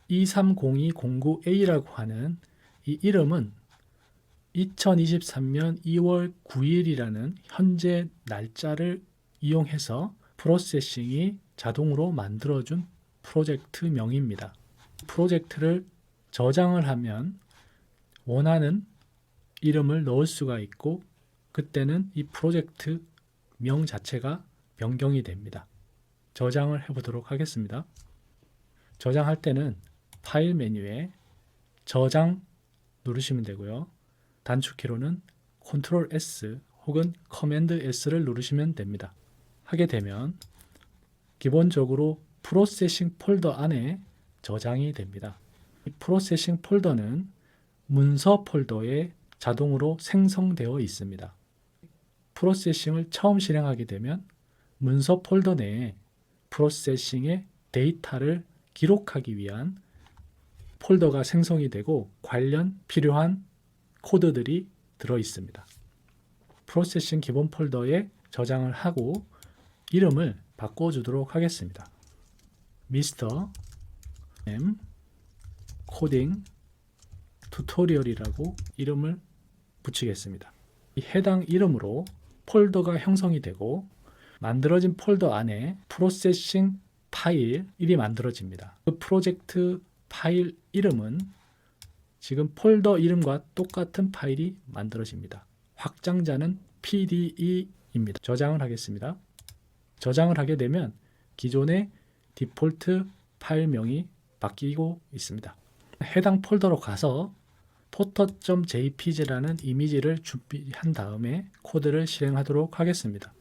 A: 230209A라고 하는 이 이름은 2023년 2월 9일이라는 현재 날짜를 이용해서 프로세싱이 자동으로 만들어준 프로젝트명입니다. 프로젝트를 저장을 하면 원하는 이름을 넣을 수가 있고 그때는 이 프로젝트 명 자체가 변경이 됩니다. 저장을 해보도록 하겠습니다. 저장할 때는 파일 메뉴에 저장 누르시면 되고요. 단축키로는 Ctrl S 혹은 Command S를 누르시면 됩니다. 하게 되면 기본적으로 프로세싱 폴더 안에 저장이 됩니다. 이 프로세싱 폴더는 문서 폴더에 자동으로 생성되어 있습니다. 프로세싱을 처음 실행하게 되면 문서 폴더 내에 프로세싱의 데이터를 기록하기 위한 폴더가 생성이 되고 관련 필요한 코드들이 들어 있습니다. 프로세싱 기본 폴더에 저장을 하고 이름을 바꿔주도록 하겠습니다. 미스터 M 코딩 튜토리얼이라고 이름을 붙이겠습니다. 이 해당 이름으로 폴더가 형성이 되고 만들어진 폴더 안에 프로세싱 파일이 만들어집니다. 그 프로젝트 파일 이름은 지금 폴더 이름과 똑같은 파일이 만들어집니다. 확장자는 PDE입니다. 저장을 하겠습니다. 저장을 하게 되면 기존의 디폴트 파일명이 바뀌고 있습니다. 해당 폴더로 가서 photo.jpg라는 이미지를 준비한 다음에 코드를 실행하도록 하겠습니다.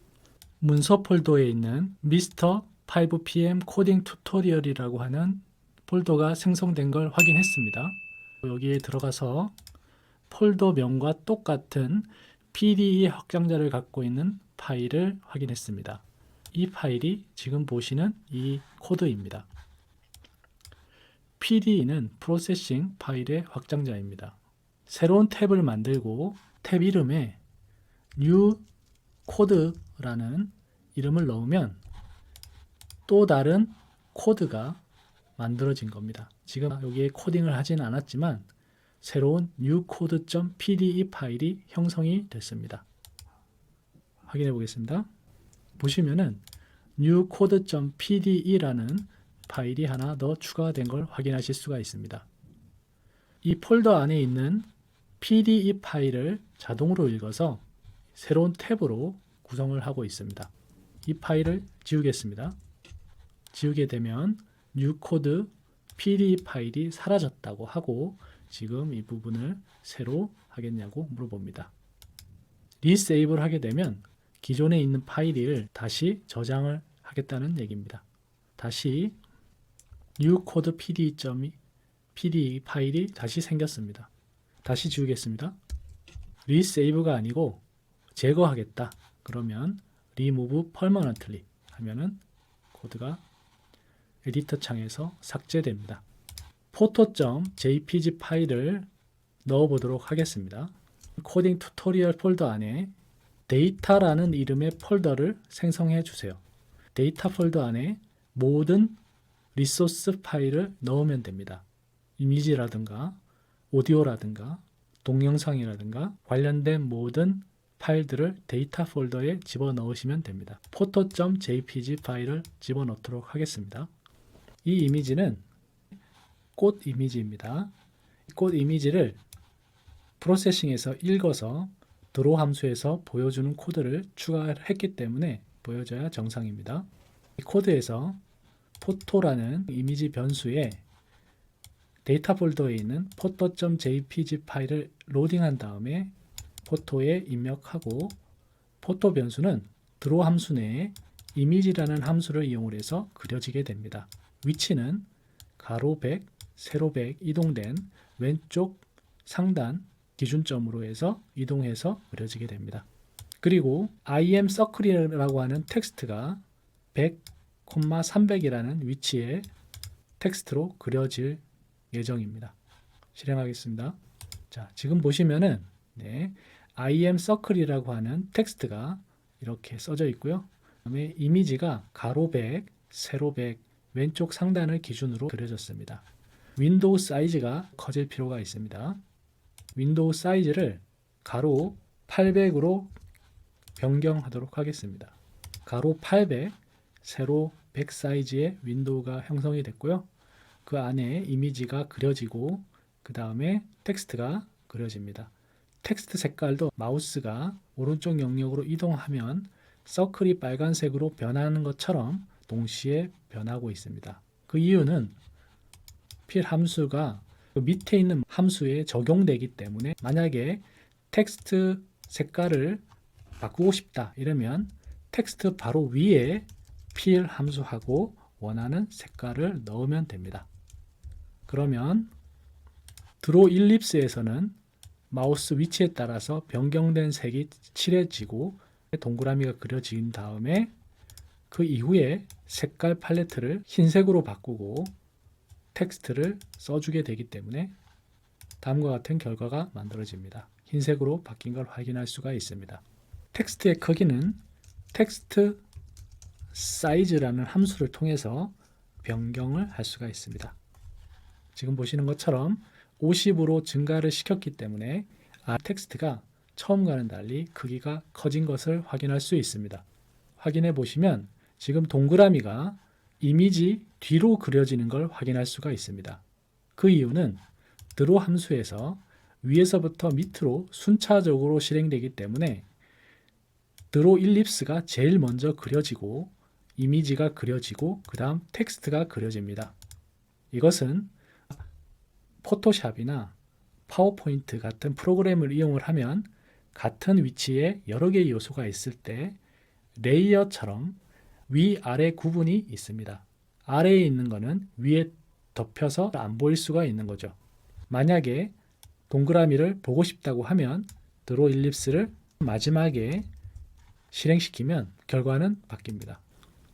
A: 문서 폴더에 있는 Mr.5pm 코딩 튜토리얼이라고 하는 폴더가 생성된 걸 확인했습니다. 여기에 들어가서 폴더명과 똑같은 PDE 확장자를 갖고 있는 파일을 확인했습니다. 이 파일이 지금 보시는 이 코드입니다. PDE는 프로세싱 파일의 확장자입니다. 새로운 탭을 만들고 탭 이름에 new code라는 이름을 넣으면 또 다른 코드가 만들어진 겁니다. 지금 여기에 코딩을 하진 않았지만 새로운 newcode.pde 파일이 형성이 됐습니다. 확인해 보겠습니다. 보시면은 newcode.pde라는 파일이 하나 더 추가된 걸 확인하실 수가 있습니다. 이 폴더 안에 있는 PDE 파일을 자동으로 읽어서 새로운 탭으로 구성을 하고 있습니다. 이 파일을 지우겠습니다. 지우게 되면 newcode PDE 파일이 사라졌다고 하고 지금 이 부분을 새로 하겠냐고 물어봅니다. 리세이브를 하게 되면 기존에 있는 파일을 다시 저장을 하겠다는 얘기입니다. 다시 newcode PDE 파일이 다시 생겼습니다. 다시 지우겠습니다. 리세이브가 아니고 제거하겠다. 그러면 remove permanently 하면은 코드가 에디터 창에서 삭제됩니다. photo.jpg 파일을 넣어보도록 하겠습니다. 코딩 튜토리얼 폴더 안에 데이터라는 이름의 폴더를 생성해 주세요. 데이터 폴더 안에 모든 리소스 파일을 넣으면 됩니다. 이미지라든가 오디오라든가 동영상이라든가 관련된 모든 파일들을 데이터 폴더에 집어넣으시면 됩니다. photo.jpg 파일을 집어넣도록 하겠습니다. 이 이미지는 꽃 이미지입니다. 꽃 이미지를 프로세싱에서 읽어서 draw 함수에서 보여주는 코드를 추가했기 때문에 보여져야 정상입니다. 이 코드에서 포토라는 이미지 변수에 데이터 폴더에 있는 photo.jpg 파일을 로딩한 다음에 포토에 입력하고, 포토 변수는 draw 함수 내에 이미지라는 함수를 이용해서 그려지게 됩니다. 위치는 가로 100, 세로 100 이동된 왼쪽 상단 기준점으로 해서 이동해서 그려지게 됩니다. 그리고 I am circle이라고 하는 텍스트가 100, 300이라는 위치에 텍스트로 그려질 예정입니다. 실행하겠습니다. 자, 지금 보시면은 I am circle이라고 하는 텍스트가 이렇게 써져 있고요. 그다음에 이미지가 가로 100, 세로 100 왼쪽 상단을 기준으로 그려졌습니다. 윈도우 사이즈가 커질 필요가 있습니다. 윈도우 사이즈를 가로 800으로 변경하도록 하겠습니다. 가로 800, 세로 100 사이즈의 윈도우가 형성이 됐고요. 그 안에 이미지가 그려지고 그 다음에 텍스트가 그려집니다. 텍스트 색깔도 마우스가 오른쪽 영역으로 이동하면 서클이 빨간색으로 변하는 것처럼 동시에 변하고 있습니다. 그 이유는 fill 함수가 그 밑에 있는 함수에 적용되기 때문에, 만약에 텍스트 색깔을 바꾸고 싶다 이러면 텍스트 바로 위에 fill 함수하고 원하는 색깔을 넣으면 됩니다. 그러면 draw ellipse에서는 마우스 위치에 따라서 변경된 색이 칠해지고 동그라미가 그려진 다음에 그 이후에 색깔 팔레트를 흰색으로 바꾸고 텍스트를 써주게 되기 때문에 다음과 같은 결과가 만들어집니다. 흰색으로 바뀐 걸 확인할 수가 있습니다. 텍스트의 크기는 텍스트 사이즈라는 함수를 통해서 변경을 할 수가 있습니다. 지금 보시는 것처럼 50으로 증가를 시켰기 때문에 텍스트가 처음과는 달리 크기가 커진 것을 확인할 수 있습니다. 확인해 보시면 지금 동그라미가 이미지 뒤로 그려지는 걸 확인할 수가 있습니다. 그 이유는 draw 함수에서 위에서부터 밑으로 순차적으로 실행되기 때문에 draw ellipse가 제일 먼저 그려지고 이미지가 그려지고 그 다음 텍스트가 그려집니다. 이것은 포토샵이나 파워포인트 같은 프로그램을 이용을 하면 같은 위치에 여러 개의 요소가 있을 때 레이어처럼 위아래 구분이 있습니다. 아래에 있는 거는 위에 덮여서 안 보일 수가 있는 거죠. 만약에 동그라미를 보고 싶다고 하면 draw ellipse를 마지막에 실행시키면 결과는 바뀝니다.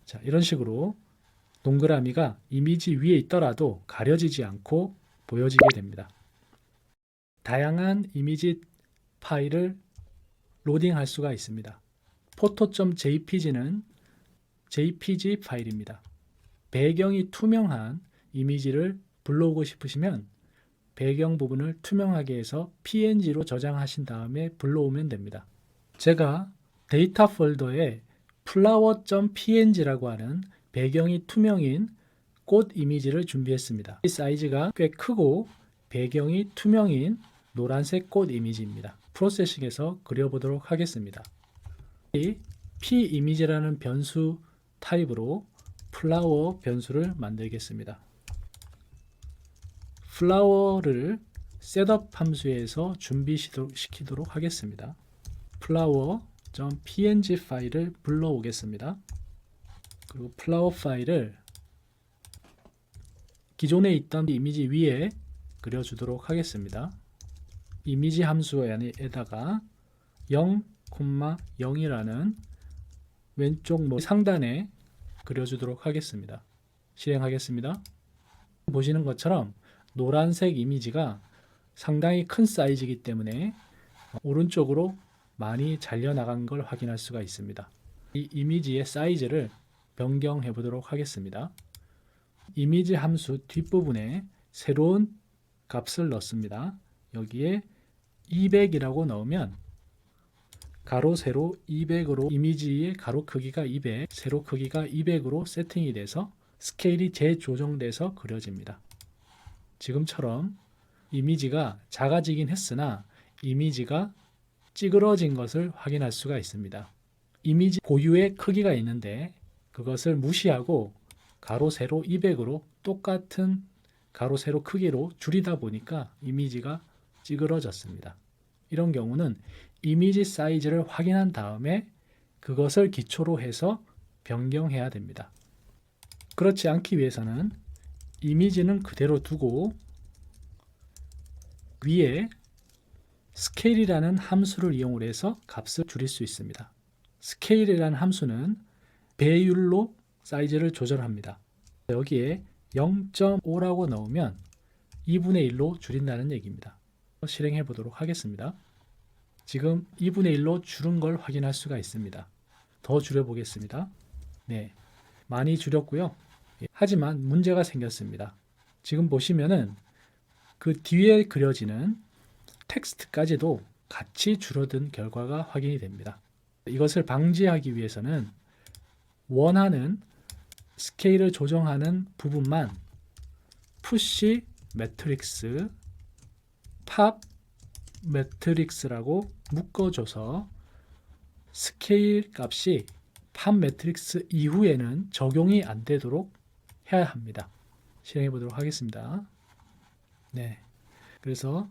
A: 자, 이런 식으로 동그라미가 이미지 위에 있더라도 가려지지 않고 보여지게 됩니다. 다양한 이미지 파일을 로딩할 수가 있습니다. photo.jpg는 JPG 파일입니다. 배경이 투명한 이미지를 불러오고 싶으시면 배경 부분을 투명하게 해서 PNG로 저장하신 다음에 불러오면 됩니다. 제가 데이터 폴더에 flower.png라고 하는 배경이 투명인 꽃 이미지를 준비했습니다. 이 사이즈가 꽤 크고 배경이 투명인 노란색 꽃 이미지입니다. 프로세싱에서 그려보도록 하겠습니다. 이 p이미지라는 변수 타입으로 flower 변수를 만들겠습니다. flower를 셋업 함수에서 준비시키도록 하겠습니다. flower.png 파일을 불러오겠습니다. 그리고 flower 파일을 기존에 있던 이미지 위에 그려주도록 하겠습니다. 이미지 함수에다가 0,0이라는 왼쪽 상단에 그려주도록 하겠습니다. 실행하겠습니다. 보시는 것처럼 노란색 이미지가 상당히 큰 사이즈이기 때문에 오른쪽으로 많이 잘려나간 걸 확인할 수가 있습니다. 이 이미지의 사이즈를 변경해 보도록 하겠습니다. 이미지 함수 뒷부분에 새로운 값을 넣습니다. 여기에 200이라고 넣으면 가로 세로 200으로 이미지의 가로 크기가 200, 세로 크기가 200으로 세팅이 돼서 스케일이 재조정돼서 그려집니다. 지금처럼 이미지가 작아지긴 했으나 이미지가 찌그러진 것을 확인할 수가 있습니다. 이미지 고유의 크기가 있는데 그것을 무시하고 가로 세로 200으로 똑같은 가로 세로 크기로 줄이다 보니까 이미지가 찌그러졌습니다. 이런 경우는 이미지 사이즈를 확인한 다음에 그것을 기초로 해서 변경해야 됩니다. 그렇지 않기 위해서는 이미지는 그대로 두고 위에 스케일이라는 함수를 이용해서 값을 줄일 수 있습니다. 스케일이라는 함수는 배율로 사이즈를 조절합니다. 여기에 0.5라고 넣으면 2분의 1로 줄인다는 얘기입니다. 실행해 보도록 하겠습니다. 지금 2분의 1로 줄은 걸 확인할 수가 있습니다. 더 줄여 보겠습니다. 네, 많이 줄였고요. 하지만 문제가 생겼습니다. 지금 보시면은 그 뒤에 그려지는 텍스트까지도 같이 줄어든 결과가 확인이 됩니다. 이것을 방지하기 위해서는 원하는 스케일을 조정하는 부분만 푸시 매트릭스, 팝 매트릭스라고 묶어줘서 스케일 값이 팝 매트릭스 이후에는 적용이 안 되도록 해야 합니다. 실행해 보도록 하겠습니다. 네, 그래서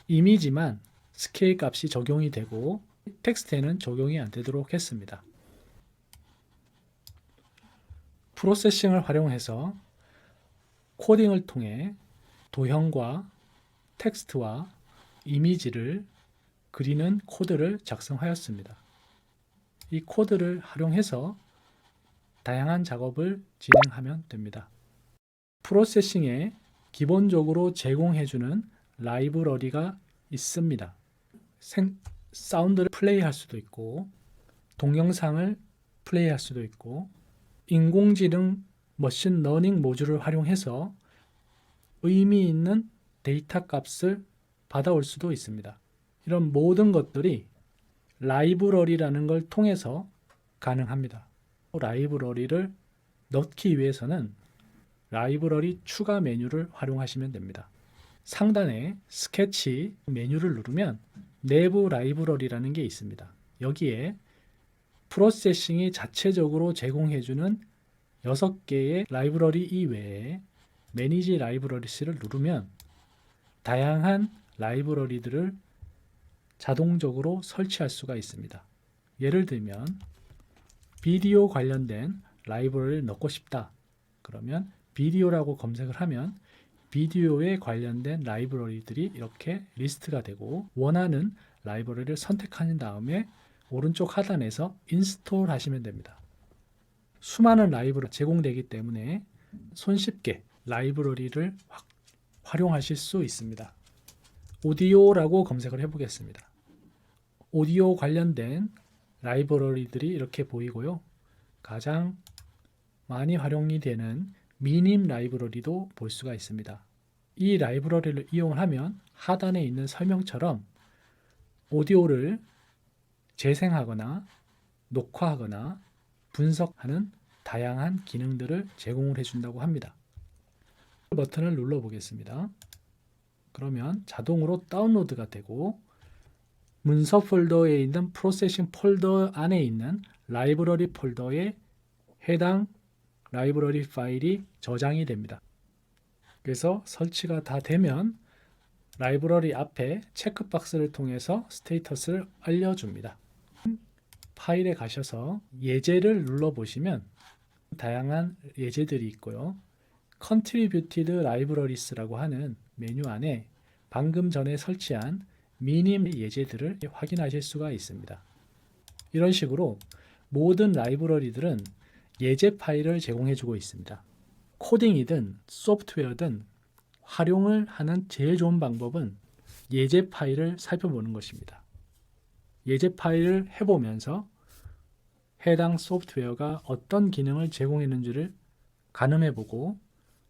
A: 이미지만 스케일 값이 적용이 되고 텍스트에는 적용이 안 되도록 했습니다. 프로세싱을 활용해서 코딩을 통해 도형과 텍스트와 이미지를 그리는 코드를 작성하였습니다. 이 코드를 활용해서 다양한 작업을 진행하면 됩니다. 프로세싱에 기본적으로 제공해주는 라이브러리가 있습니다. 사운드를 플레이할 수도 있고 동영상을 플레이할 수도 있고 인공지능 머신 러닝 모듈을 활용해서 의미 있는 데이터 값을 받아올 수도 있습니다. 이런 모든 것들이 라이브러리라는 걸 통해서 가능합니다. 라이브러리를 넣기 위해서는 라이브러리 추가 메뉴를 활용하시면 됩니다. 상단에 스케치 메뉴를 누르면 내부 라이브러리라는 게 있습니다. 여기에 프로세싱이 자체적으로 제공해주는 6개의 라이브러리 이외에 매니지 라이브러리스를 누르면 다양한 라이브러리들을 자동적으로 설치할 수가 있습니다. 예를 들면 비디오 관련된 라이브러리를 넣고 싶다. 그러면 비디오라고 검색을 하면 비디오에 관련된 라이브러리들이 이렇게 리스트가 되고 원하는 라이브러리를 선택한 다음에 오른쪽 하단에서 인스톨 하시면 됩니다. 수많은 라이브러리가 제공되기 때문에 손쉽게 라이브러리를 활용하실 수 있습니다. 오디오라고 검색을 해보겠습니다. 오디오 관련된 라이브러리들이 이렇게 보이고요. 가장 많이 활용이 되는 미님 라이브러리도 볼 수가 있습니다. 이 라이브러리를 이용하면 하단에 있는 설명처럼 오디오를 재생하거나 녹화하거나 분석하는 다양한 기능들을 제공을 해준다고 합니다. 버튼을 눌러 보겠습니다. 그러면 자동으로 다운로드가 되고 문서 폴더에 있는 프로세싱 폴더 안에 있는 라이브러리 폴더에 해당 라이브러리 파일이 저장이 됩니다. 그래서 설치가 다 되면 라이브러리 앞에 체크박스를 통해서 스테이터스를 알려줍니다. 파일에 가셔서 예제를 눌러보시면 다양한 예제들이 있고요. Contributed Libraries라고 하는 메뉴 안에 방금 전에 설치한 미님 예제들을 확인하실 수가 있습니다. 이런 식으로 모든 라이브러리들은 예제 파일을 제공해주고 있습니다. 코딩이든 소프트웨어든 활용을 하는 제일 좋은 방법은 예제 파일을 살펴보는 것입니다. 예제 파일을 해보면서 해당 소프트웨어가 어떤 기능을 제공했는지를 가늠해보고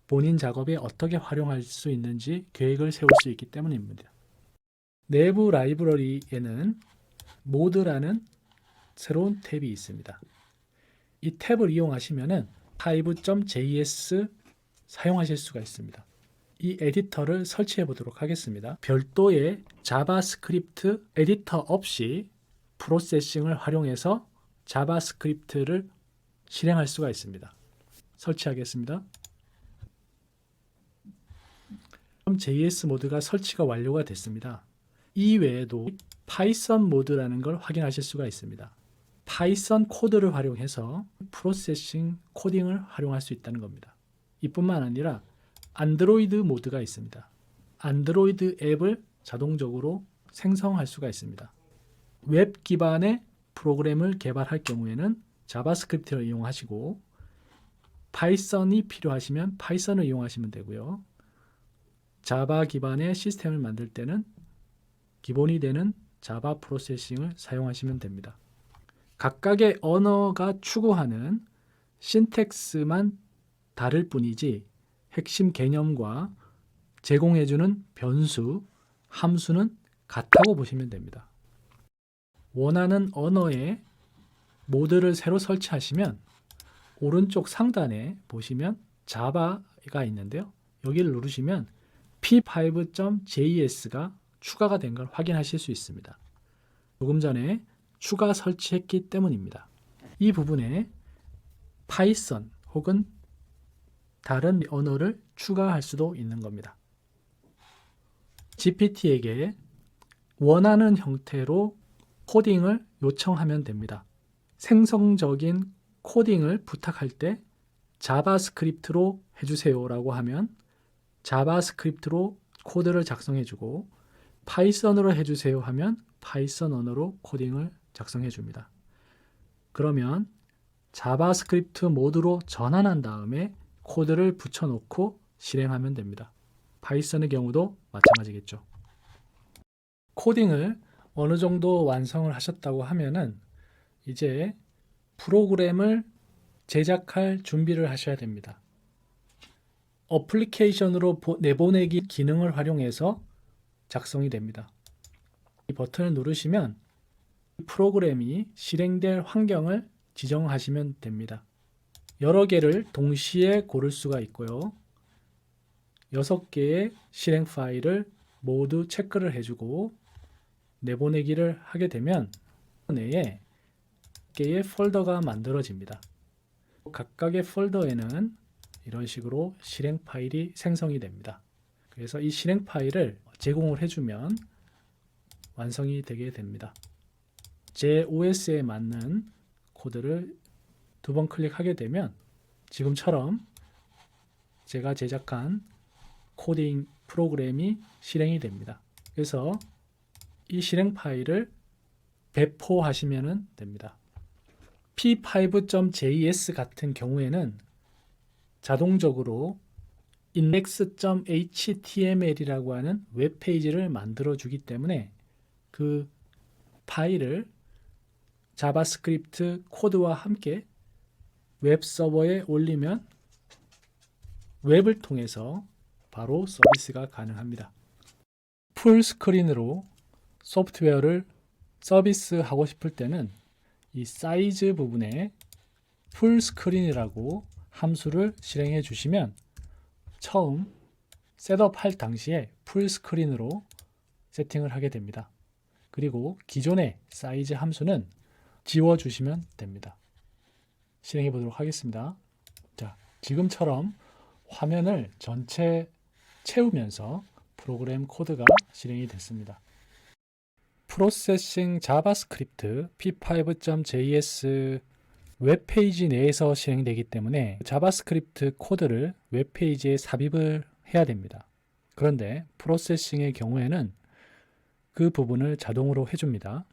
A: 본인 작업에 어떻게 활용할 수 있는지 계획을 세울 수 있기 때문입니다. 내부 라이브러리에는 모드라는 새로운 탭이 있습니다. 이 탭을 이용하시면 hive.js 사용하실 수가 있습니다. 이 에디터를 설치해 보도록 하겠습니다. 별도의 자바스크립트 에디터 없이 프로세싱을 활용해서 자바스크립트를 실행할 수가 있습니다. 설치하겠습니다. JS 모드가 설치가 완료가 됐습니다. 이 외에도 파이썬 모드라는 걸 확인하실 수가 있습니다. 파이썬 코드를 활용해서 프로세싱 코딩을 활용할 수 있다는 겁니다. 이뿐만 아니라 안드로이드 모드가 있습니다. 안드로이드 앱을 자동적으로 생성할 수가 있습니다. 웹 기반의 프로그램을 개발할 경우에는 자바스크립트를 이용하시고 파이썬이 필요하시면 파이썬을 이용하시면 되고요. 자바 기반의 시스템을 만들 때는 기본이 되는 자바 프로세싱을 사용하시면 됩니다. 각각의 언어가 추구하는 신텍스만 다를 뿐이지 핵심 개념과 제공해주는 변수, 함수는 같다고 보시면 됩니다. 원하는 언어의 모드를 새로 설치하시면 오른쪽 상단에 보시면 자바가 있는데요. 여기를 누르시면 p5.js가 추가가 된 걸 확인하실 수 있습니다. 조금 전에 추가 설치했기 때문입니다. 이 부분에 파이썬 혹은 다른 언어를 추가할 수도 있는 겁니다. GPT에게 원하는 형태로 코딩을 요청하면 됩니다. 생성적인 코딩을 부탁할 때 자바스크립트로 해주세요 라고 하면 자바스크립트로 코드를 작성해주고 파이썬으로 해주세요 하면 파이썬 언어로 코딩을 작성해 줍니다. 그러면 자바스크립트 모드로 전환한 다음에 코드를 붙여놓고 실행하면 됩니다. 파이썬의 경우도 마찬가지겠죠. 코딩을 어느 정도 완성을 하셨다고 하면은 이제 프로그램을 제작할 준비를 하셔야 됩니다. 어플리케이션으로 내보내기 기능을 활용해서 작성이 됩니다. 이 버튼을 누르시면 프로그램이 실행될 환경을 지정하시면 됩니다. 여러 개를 동시에 고를 수가 있고요. 6개의 실행 파일을 모두 체크를 해주고 내보내기를 하게 되면 내에 개의 폴더가 만들어집니다. 각각의 폴더에는 이런 식으로 실행 파일이 생성이 됩니다. 그래서 이 실행 파일을 제공을 해주면 완성이 되게 됩니다. 제 OS에 맞는 코드를 2번 클릭하게 되면 지금처럼 제가 제작한 코딩 프로그램이 실행이 됩니다. 그래서 이 실행 파일을 배포하시면 됩니다. p5.js 같은 경우에는 자동적으로 index.html이라고 하는 웹페이지를 만들어 주기 때문에 그 파일을 자바스크립트 코드와 함께 웹 서버에 올리면 웹을 통해서 바로 서비스가 가능합니다. 풀스크린으로 소프트웨어를 서비스하고 싶을 때는 이 사이즈 부분에 풀스크린이라고 함수를 실행해 주시면 처음 셋업할 당시에 풀스크린으로 세팅을 하게 됩니다. 그리고 기존의 사이즈 함수는 지워주시면 됩니다. 실행해 보도록 하겠습니다. 자, 지금처럼 화면을 전체 채우면서 프로그램 코드가 실행이 됐습니다. 프로세싱 자바스크립트 p5.js 웹페이지 내에서 실행되기 때문에 자바스크립트 코드를 웹페이지에 삽입을 해야 됩니다. 그런데 프로세싱의 경우에는 그 부분을 자동으로 해줍니다.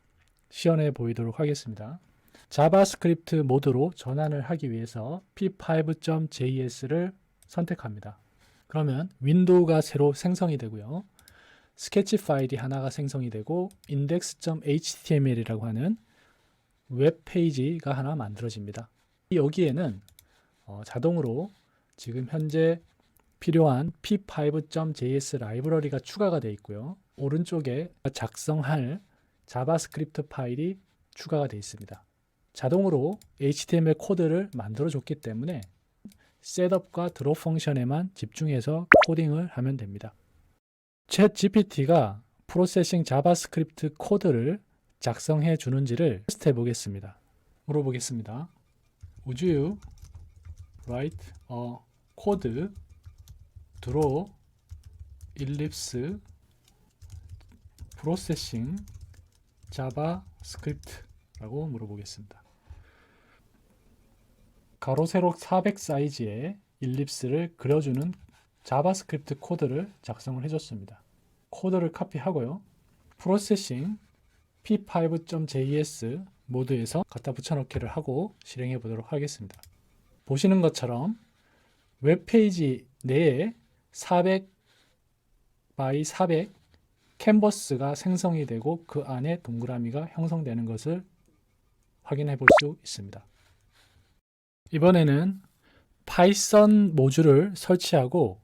A: 시연해 보이도록 하겠습니다. 자바스크립트 모드로 전환을 하기 위해서 p5.js를 선택합니다. 그러면 윈도우가 새로 생성이 되고요. 스케치 파일이 하나가 생성이 되고 index.html이라고 하는 웹페이지가 하나 만들어집니다. 여기에는 자동으로 지금 현재 필요한 p5.js 라이브러리가 추가가 되어 있고요. 오른쪽에 작성할 자바스크립트 파일이 추가가 되어 있습니다. 자동으로 HTML 코드를 만들어 줬기 때문에 셋업과 드롭 펑션에만 집중해서 코딩을 하면 됩니다. 챗 GPT가 프로세싱 자바스크립트 코드를 작성해 주는지를 테스트해 보겠습니다. 물어보겠습니다. Would you write a code, draw, ellipse, processing, javascript라고 물어보겠습니다. 가로 세로 400 사이즈의 일립스를 그려주는 자바스크립트 코드를 작성을 해줬습니다. 코드를 카피하고요. 프로세싱 p5.js 모드에서 갖다 붙여넣기를 하고 실행해 보도록 하겠습니다. 보시는 것처럼 웹페이지 내에 400 by 400 캔버스가 생성이 되고 그 안에 동그라미가 형성되는 것을 확인해 볼 수 있습니다. 이번에는 파이썬 모듈을 설치하고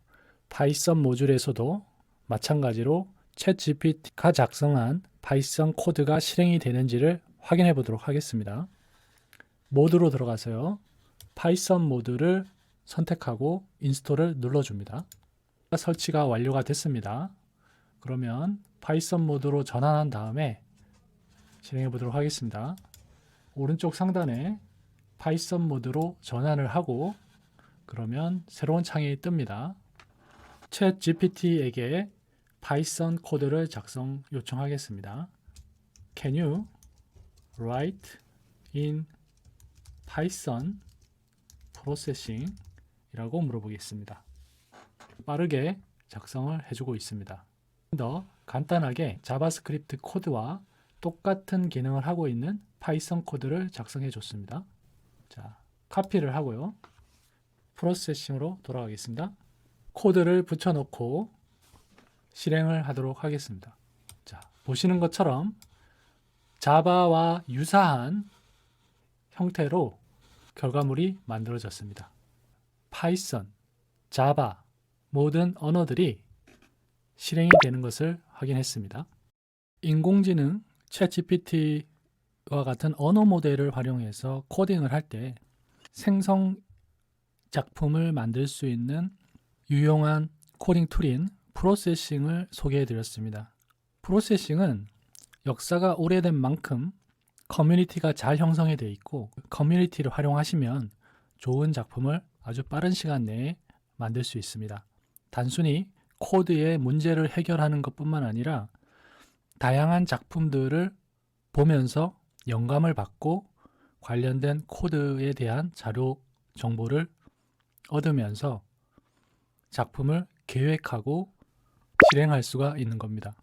A: 파이썬 모듈에서도 마찬가지로 챗GPT가 작성한 파이썬 코드가 실행이 되는지를 확인해 보도록 하겠습니다. 모드로 들어가서요. 파이썬 모드를 선택하고 인스톨을 눌러줍니다. 설치가 완료가 됐습니다. 그러면 파이썬 모드로 전환한 다음에 실행해 보도록 하겠습니다. 오른쪽 상단에 파이썬 모드로 전환을 하고 그러면 새로운 창이 뜹니다. 챗 GPT에게 파이썬 코드를 작성 요청하겠습니다. Can you write in Python processing? 이라고 물어보겠습니다. 빠르게 작성을 해주고 있습니다. 더 간단하게 자바스크립트 코드와 똑같은 기능을 하고 있는 파이썬 코드를 작성해 줬습니다. 자, 카피를 하고요. 프로세싱으로 돌아가겠습니다. 코드를 붙여놓고 실행을 하도록 하겠습니다. 자, 보시는 것처럼 자바와 유사한 형태로 결과물이 만들어졌습니다. 파이썬, 자바 모든 언어들이 실행이 되는 것을 확인했습니다. 인공지능 챗GPT와 같은 언어 모델을 활용해서 코딩을 할 때 생성 작품을 만들 수 있는 유용한 코딩 툴인 프로세싱을 소개해 드렸습니다. 프로세싱은 역사가 오래된 만큼 커뮤니티가 잘 형성이 되어 있고 커뮤니티를 활용하시면 좋은 작품을 아주 빠른 시간 내에 만들 수 있습니다. 단순히 코드의 문제를 해결하는 것뿐만 아니라 다양한 작품들을 보면서 영감을 받고 관련된 코드에 대한 자료 정보를 얻으면서 작품을 계획하고 실행할 수가 있는 겁니다.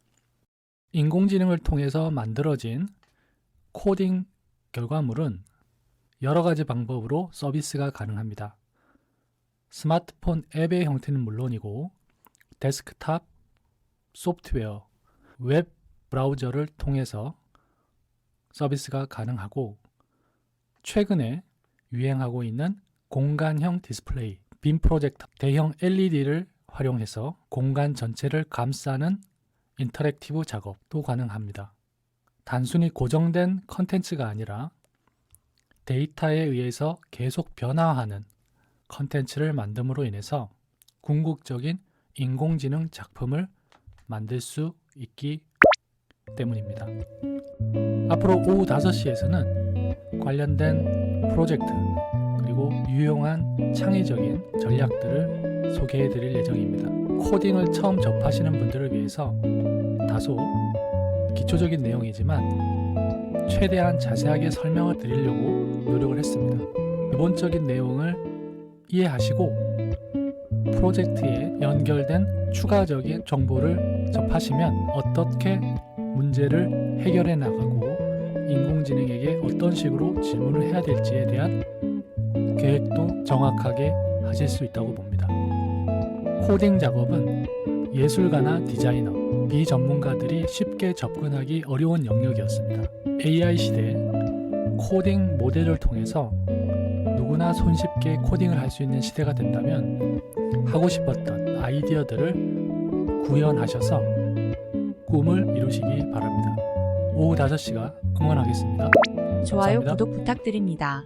A: 인공지능을 통해서 만들어진 코딩 결과물은 여러 가지 방법으로 서비스가 가능합니다. 스마트폰 앱의 형태는 물론이고 데스크탑 소프트웨어, 웹 브라우저를 통해서 서비스가 가능하고 최근에 유행하고 있는 공간형 디스플레이, 빔 프로젝터, 대형 LED를 활용해서 공간 전체를 감싸는 인터랙티브 작업도 가능합니다. 단순히 고정된 컨텐츠가 아니라 데이터에 의해서 계속 변화하는 컨텐츠를 만듦으로 인해서 궁극적인 인공지능 작품을 만들 수 있기 때문입니다. 앞으로 오후 5시에서는 관련된 프로젝트 그리고 유용한 창의적인 전략들을 소개해 드릴 예정입니다. 코딩을 처음 접하시는 분들을 위해서 다소 기초적인 내용이지만 최대한 자세하게 설명을 드리려고 노력을 했습니다. 기본적인 내용을 이해하시고 프로젝트에 연결된 추가적인 정보를 접하시면 어떻게 문제를 해결해 나가고 인공지능에게 어떤 식으로 질문을 해야 될지에 대한 계획도 정확하게 하실 수 있다고 봅니다. 코딩 작업은 예술가나 디자이너, 비전문가들이 쉽게 접근하기 어려운 영역이었습니다. AI 시대 코딩 모델을 통해서 누구나 손쉽게 코딩을 할 수 있는 시대가 된다면 하고 싶었던 아이디어들을 구현하셔서 꿈을 이루시기 바랍니다. 오후 5시가 응원하겠습니다.
B: 좋아요,
A: 감사합니다.
B: 구독 부탁드립니다.